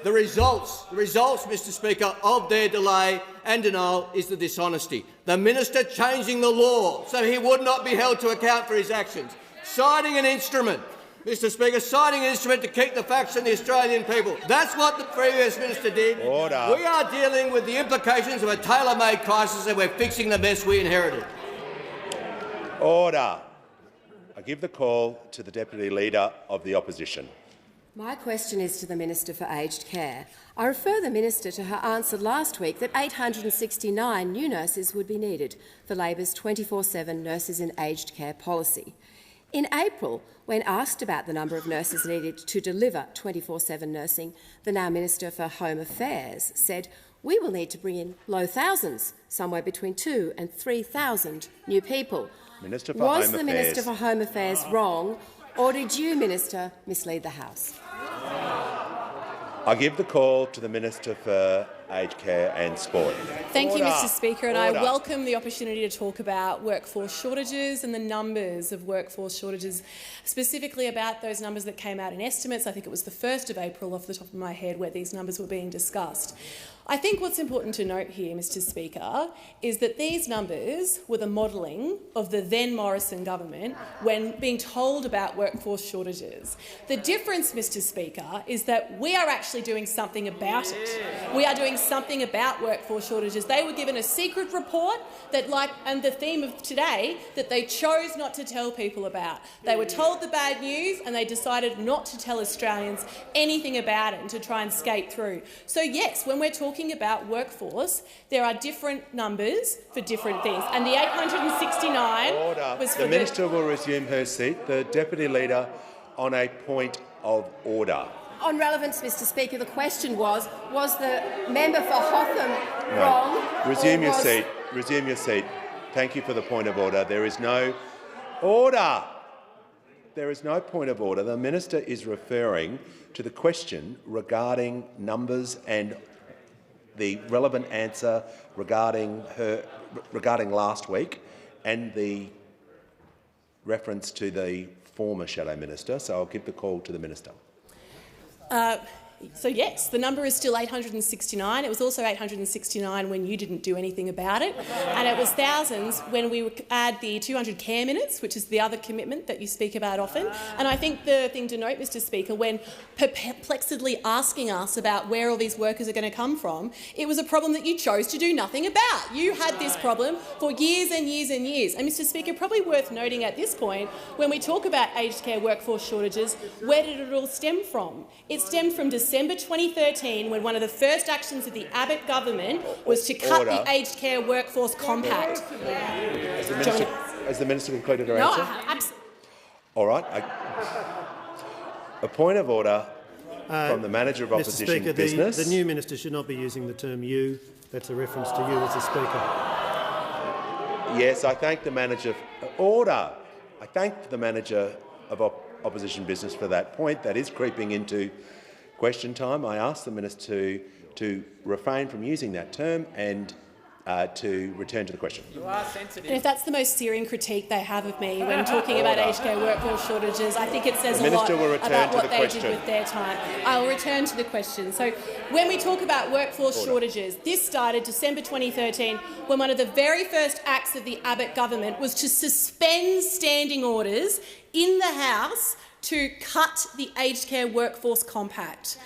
the results, Mr Speaker, of their delay and denial is the dishonesty. The minister changing the law so he would not be held to account for his actions. Signing an instrument, Mr Speaker, signing an instrument to keep the facts in the Australian people. That's what the previous minister did. Order. We are dealing with the implications of a tailor-made crisis and we're fixing the mess we inherited. Order. I give the call to the Deputy Leader of the Opposition. My question is to the Minister for Aged Care. I refer the Minister to her answer last week that 869 new nurses would be needed for Labor's 24/7 Nurses in Aged Care policy. In April, when asked about the number of nurses needed to deliver 24/7 nursing, the now Minister for Home Affairs said, "We will need to bring in low thousands, somewhere between 2,000 and 3,000 new people." Minister for Was Home the Affairs. Minister for Home Affairs wrong, or did you, Minister, mislead the House? I give the call to the Minister for Aged Care and Sport. Thank you, Order. Mr Speaker, and Order. I welcome the opportunity to talk about workforce shortages and the numbers of workforce shortages, specifically about those numbers that came out in estimates. I think it was the 1st of April off the top of my head where these numbers were being discussed. I think what's important to note here, Mr Speaker, is that these numbers were the modelling of the then Morrison government when being told about workforce shortages. The difference, Mr Speaker, is that we are actually doing something about it. We are doing something about workforce shortages. They were given a secret report that, and the theme of today, that they chose not to tell people about. They were told the bad news and they decided not to tell Australians anything about it and to try and skate through. So yes, when we're talking about workforce, there are different numbers for different things, and the 869 was for the Minister will resume her seat. The Deputy Leader on a point of order. On relevance, Mr Speaker, the question was the member for Hotham wrong? Resume your seat. Resume your seat. Thank you for the point of order. There is no order. There is no point of order. The Minister is referring to the question regarding numbers and the relevant answer regarding last week and the reference to the former Shadow Minister. So I'll give the call to the Minister. So yes, the number is still 869. It was also 869 when you didn't do anything about it, and it was thousands when we add the 200 care minutes, which is the other commitment that you speak about often. And I think the thing to note, Mr Speaker, when perplexedly asking us about where all these workers are going to come from, it was a problem that you chose to do nothing about. You had this problem for years and years and years. And Mr Speaker, probably worth noting at this point, when we talk about aged care workforce shortages, where did it all stem from? It stemmed from December 2013, when one of the first actions of the Abbott government was to cut the aged care workforce compact. Has the Minister concluded her answer? Absolutely. All right. A point of order from the Manager of Opposition Mr Speaker, Business. the new Minister should not be using the term you. That's a reference to you as a Speaker. Yes, I thank the Manager. Order. I thank the Manager of Opposition Business for that point. That is creeping into question time. I ask the Minister to refrain from using that term and to return to the question. You are sensitive. And if that's the most searing critique they have of me when talking about aged care workforce shortages, I think it says a lot about what they did with their time. I will return to the question. So when we talk about workforce shortages, this started December 2013 when one of the very first acts of the Abbott government was to suspend standing orders in the House to cut the Aged Care Workforce Compact,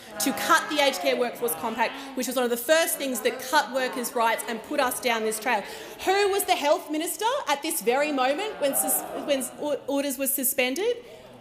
which was one of the first things that cut workers' rights and put us down this trail. Who was the Health Minister at this very moment when orders were suspended?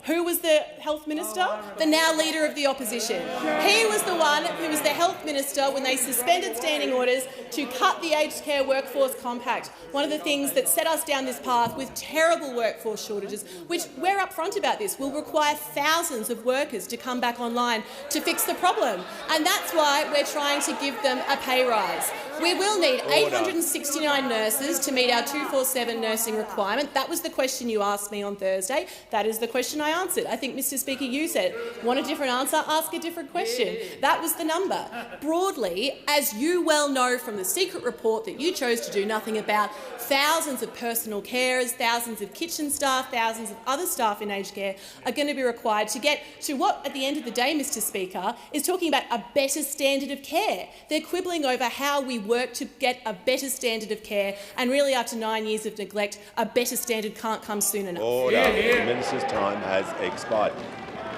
Who was the Health Minister? The now Leader of the Opposition. He was the one who was the Health Minister when they suspended standing orders to cut the Aged Care Workforce Compact, one of the things that set us down this path with terrible workforce shortages, which we're upfront about this, will require thousands of workers to come back online to fix the problem. And that's why we're trying to give them a pay rise. We will need 869 nurses to meet our 24/7 nursing requirement. That was the question you asked me on Thursday. That is the question I answered. I think, Mr Speaker, you said, want a different answer, ask a different question. That was the number. Broadly, as you well know from the secret report that you chose to do nothing about, thousands of personal carers, thousands of kitchen staff, thousands of other staff in aged care are going to be required to get to what, at the end of the day, Mr Speaker, is talking about a better standard of care. They're quibbling over how we work to get a better standard of care, and really after 9 years of neglect, a better standard can't come soon enough. Order. The Minister's time has expired.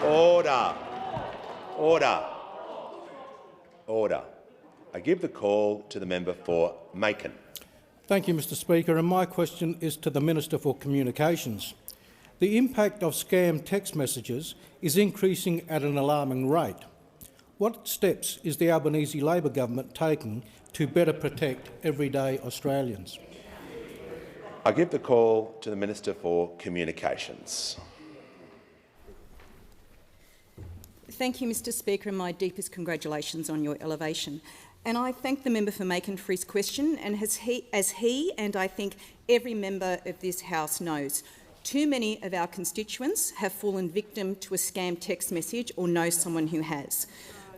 Order. Order. Order. I give the call to the member for Macon. Thank you, Mr Speaker, and my question is to the Minister for Communications. The impact of scam text messages is increasing at an alarming rate. What steps is the Albanese Labor government taking to better protect everyday Australians? I give the call to the Minister for Communications. Thank you, Mr Speaker, and my deepest congratulations on your elevation. And I thank the member for making for his question, and as he and I think every member of this House knows, too many of our constituents have fallen victim to a scam text message or know someone who has.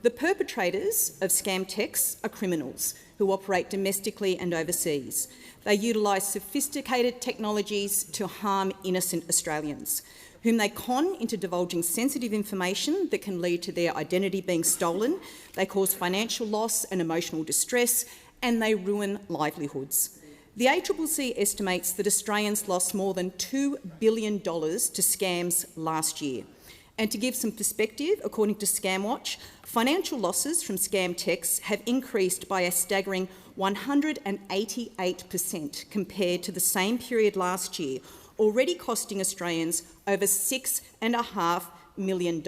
The perpetrators of scam texts are criminals who operate domestically and overseas. They utilise sophisticated technologies to harm innocent Australians, whom they con into divulging sensitive information that can lead to their identity being stolen. They cause financial loss and emotional distress, and they ruin livelihoods. The ACCC estimates that Australians lost more than $2 billion to scams last year. And to give some perspective, according to ScamWatch, financial losses from scam texts have increased by a staggering 188% compared to the same period last year, already costing Australians over $6.5 million.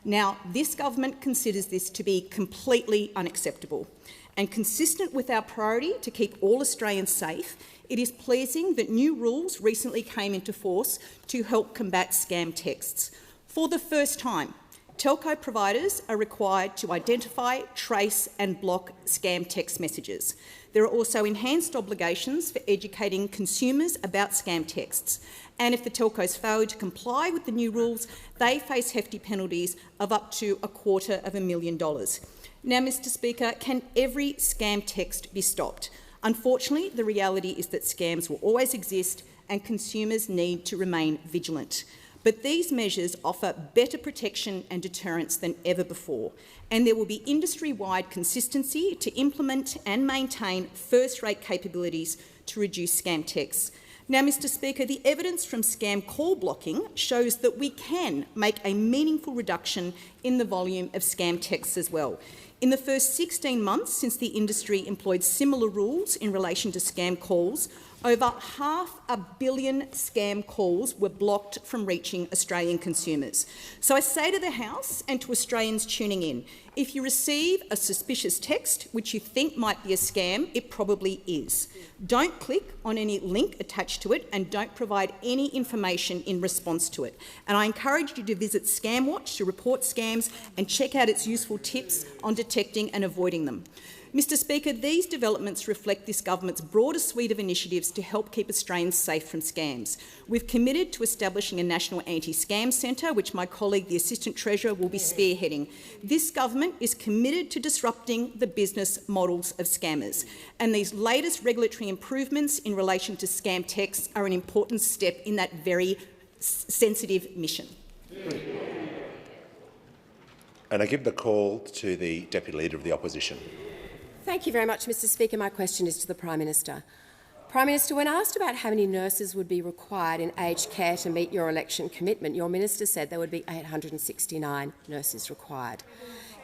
Now, this government considers this to be completely unacceptable. And consistent with our priority to keep all Australians safe, it is pleasing that new rules recently came into force to help combat scam texts. For the first time, telco providers are required to identify, trace and block scam text messages. There are also enhanced obligations for educating consumers about scam texts. And if the telcos fail to comply with the new rules, they face hefty penalties of up to $250,000. Now, Mr Speaker, can every scam text be stopped? Unfortunately, the reality is that scams will always exist and consumers need to remain vigilant. But these measures offer better protection and deterrence than ever before, and there will be industry-wide consistency to implement and maintain first-rate capabilities to reduce scam texts. Now, Mr Speaker, the evidence from scam call blocking shows that we can make a meaningful reduction in the volume of scam texts as well. In the first 16 months since the industry employed similar rules in relation to scam calls, over 500 million scam calls were blocked from reaching Australian consumers. So I say to the House and to Australians tuning in, if you receive a suspicious text which you think might be a scam, it probably is. Don't click on any link attached to it and don't provide any information in response to it. And I encourage you to visit ScamWatch to report scams and check out its useful tips on detecting and avoiding them. Mr Speaker, these developments reflect this government's broader suite of initiatives to help keep Australians safe from scams. We've committed to establishing a national anti-scam centre, which my colleague, the Assistant Treasurer, will be spearheading. This government is committed to disrupting the business models of scammers, and these latest regulatory improvements in relation to scam texts are an important step in that very sensitive mission. And I give the call to the Deputy Leader of the Opposition. Thank you very much, Mr Speaker. My question is to the Prime Minister. Prime Minister, when asked about how many nurses would be required in aged care to meet your election commitment, your minister said there would be 869 nurses required.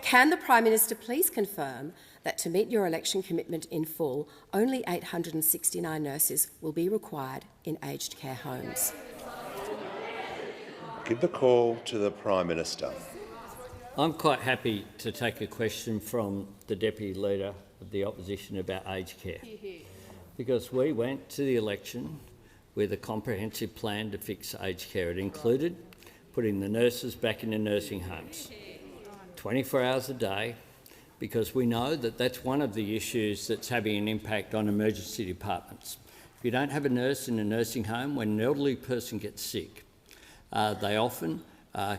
Can the Prime Minister please confirm that to meet your election commitment in full, only 869 nurses will be required in aged care homes? Give the call to the Prime Minister. I'm quite happy to take a question from the Deputy Leader of the Opposition about aged care, because we went to the election with a comprehensive plan to fix aged care. It included putting the nurses back in the nursing homes, 24 hours a day, because we know that that's one of the issues that's having an impact on emergency departments. If you don't have a nurse in a nursing home, when an elderly person gets sick, they often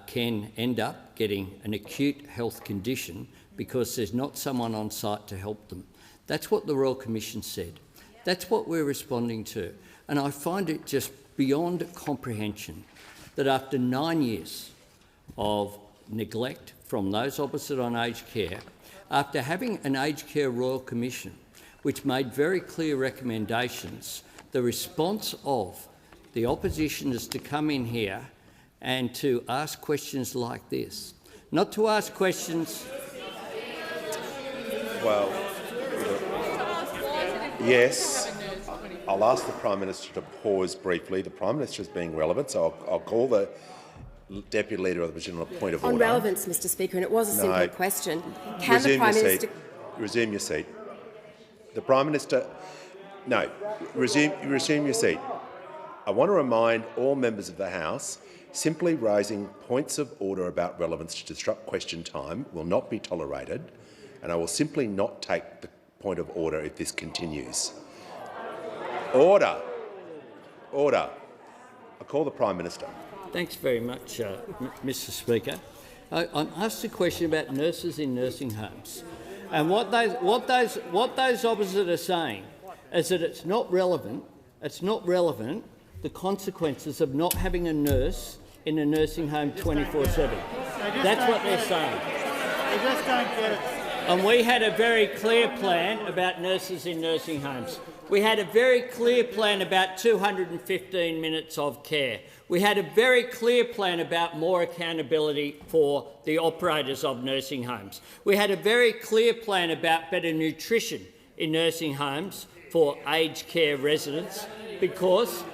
can end up getting an acute health condition because there's not someone on site to help them. That's what the Royal Commission said. That's what we're responding to. And I find it just beyond comprehension that after 9 years of neglect from those opposite on aged care, after having an aged care Royal Commission which made very clear recommendations, the response of the opposition is to come in here and to ask questions like this. Not to ask questions... Well, yes, I'll ask the Prime Minister to pause briefly. The Prime Minister is being relevant, so I'll call the Deputy Leader of the Opposition on a point of order. On relevance, Mr Speaker, and it was a simple question. Can the Resume Prime your Minister... seat. Resume your seat. The Prime Minister... No. Resume your seat. I want to remind all members of the House simply raising points of order about relevance to disrupt question time will not be tolerated, and I will simply not take the point of order if this continues. Order. Order. I call the Prime Minister. Thanks very much, Mr Speaker. I'm asked a question about nurses in nursing homes, and what those opposite are saying is that it's not relevant. It's not relevant. The consequences of not having a nurse in a nursing home 24/7. That's what they're saying. They just don't get it. And we had a very clear plan about nurses in nursing homes. We had a very clear plan about 215 minutes of care. We had a very clear plan about more accountability for the operators of nursing homes. We had a very clear plan about better nutrition in nursing homes for aged care residents because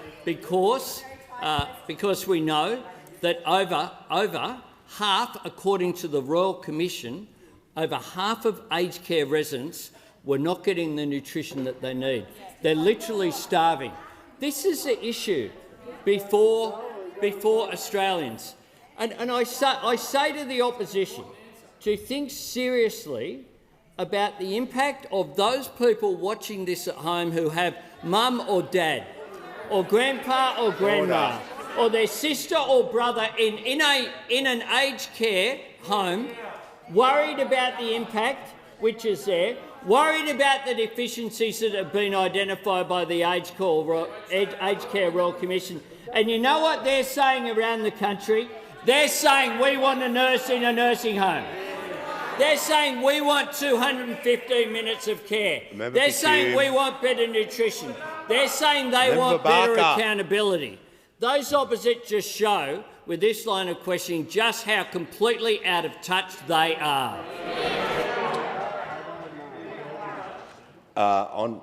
we know that over half, according to the Royal Commission, over half of aged care residents were not getting the nutrition that they need. They're literally starving. This is the issue before Australians. And I say to the opposition to think seriously about the impact of those people watching this at home who have mum or dad or grandpa or grandma or their sister or brother in an aged care home, worried about the impact which is there, worried about the deficiencies that have been identified by the Aged Care Royal Commission. And you know what they're saying around the country? They're saying we want a nurse in a nursing home. They're saying we want 215 minutes of care. They're saying we want better nutrition. They're saying they want better accountability. Those opposite just show, with this line of questioning, just how completely out of touch they are. On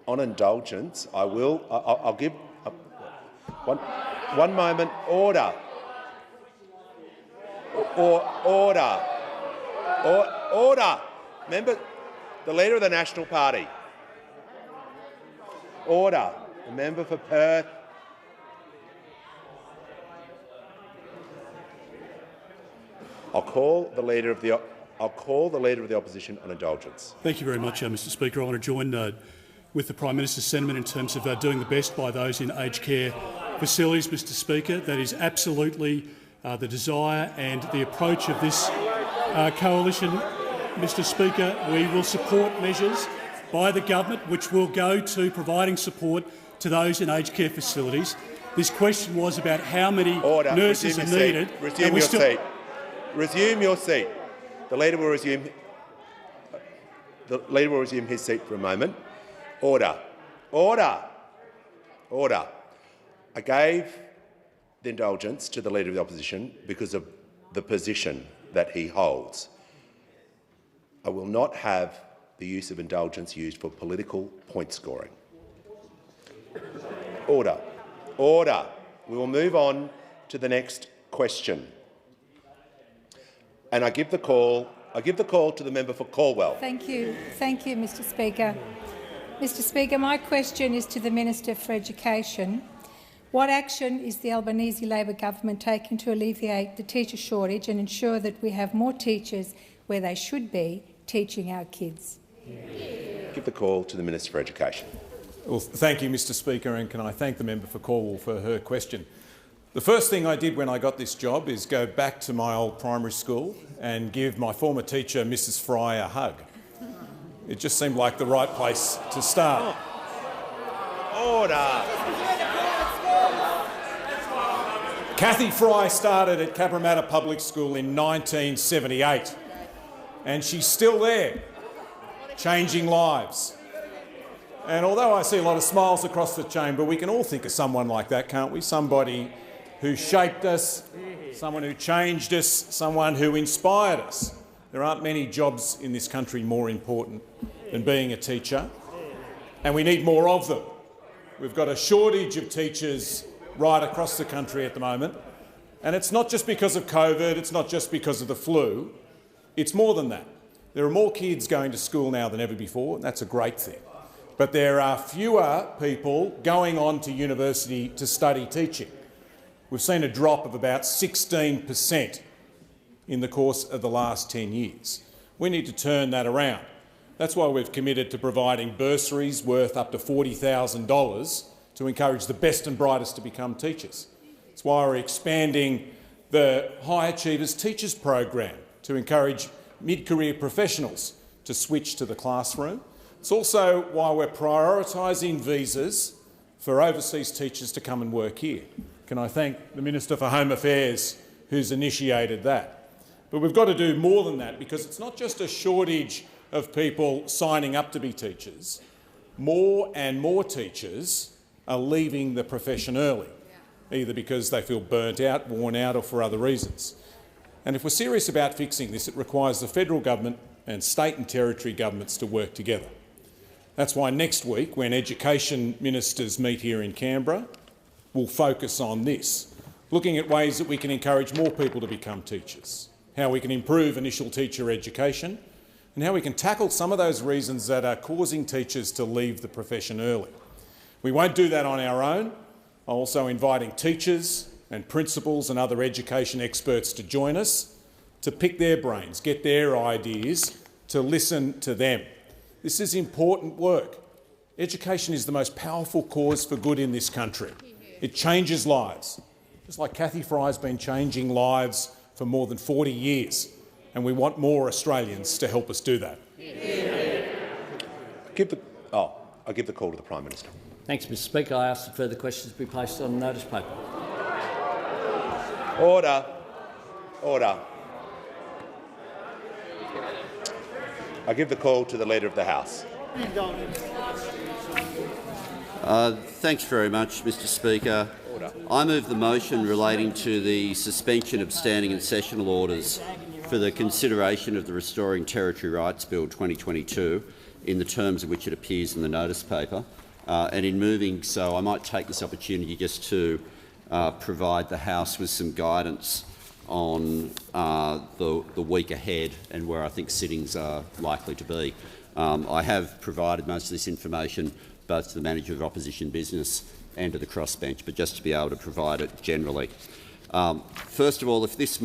indulgence, I'll give one moment. Order. Order. Member, the Leader of the National Party. Order. The member for Perth. I'll call the Leader of the Opposition on indulgence. Thank you very much, Mr Speaker. I want to join with the Prime Minister's sentiment in terms of doing the best by those in aged care facilities, Mr Speaker. That is absolutely the desire and the approach of this coalition. Mr Speaker, we will support measures by the government which will go to providing support to those in aged care facilities. This question was about how many nurses are needed. Resume your seat. Resume your seat. The Leader will resume his seat for a moment. Order. Order. Order. I gave the indulgence to the Leader of the Opposition because of the position that he holds. I will not have the use of indulgence used for political point scoring. Order. Order. We will move on to the next question. And I give the call to the member for Caldwell. Thank you, Mr Speaker. Mr Speaker, my question is to the Minister for Education. What action is the Albanese Labor government taking to alleviate the teacher shortage and ensure that we have more teachers where they should be teaching our kids? Give the call to the Minister for Education. Well, thank you, Mr Speaker, and can I thank the member for Caldwell for her question. The first thing I did when I got this job is go back to my old primary school and give my former teacher, Mrs Fry, a hug. It just seemed like the right place to start. Order. Kathy Fry started at Cabramatta Public School in 1978, and she's still there, changing lives. And although I see a lot of smiles across the chamber, we can all think of someone like that, can't we? Somebody who shaped us, someone who changed us, someone who inspired us. There aren't many jobs in this country more important than being a teacher. and we need more of them. We've got a shortage of teachers right across the country at the moment, and it's not just because of COVID, it's not just because of the flu, it's more than that. There are more kids going to school now than ever before, and that's a great thing. But there are fewer people going on to university to study teaching. We've seen a drop of about 16% in the course of the last 10 years. We need to turn that around. That's why we've committed to providing bursaries worth up to $40,000 to encourage the best and brightest to become teachers. That's why we're expanding the High Achievers Teachers Program to encourage mid-career professionals to switch to the classroom. It's also why we're prioritising visas for overseas teachers to come and work here. Can I thank the Minister for Home Affairs who's initiated that? But we've got to do more than that, because it's not just a shortage of people signing up to be teachers. More and more teachers are leaving the profession early, either because they feel burnt out, worn out, or for other reasons. And if we're serious about fixing this, it requires the federal government and state and territory governments to work together. That's why next week, when education ministers meet here in Canberra, we'll focus on this, looking at ways that we can encourage more people to become teachers, how we can improve initial teacher education, and how we can tackle some of those reasons that are causing teachers to leave the profession early. We won't do that on our own. I'm also inviting teachers and principals and other education experts to join us, to pick their brains, get their ideas, to listen to them. This is important work. Education is the most powerful cause for good in this country. It changes lives, just like Kathy Fry's been changing lives for more than 40 years, and we want more Australians to help us do that. I'll give the call to the Prime Minister. Thanks, Mr Speaker. I ask that further questions be placed on the notice paper. Order. Order. I give the call to the Leader of the House. Thanks very much, Mr Speaker. Order. I move the motion relating to the suspension of standing and sessional orders for the consideration of the Restoring Territory Rights Bill 2022 in the terms of which it appears in the notice paper. And in moving so, I might take this opportunity just to provide the House with some guidance on the week ahead and where I think sittings are likely to be. I have provided most of this information both to the Manager of Opposition Business and to the crossbench, but just to be able to provide it generally. First of all, if this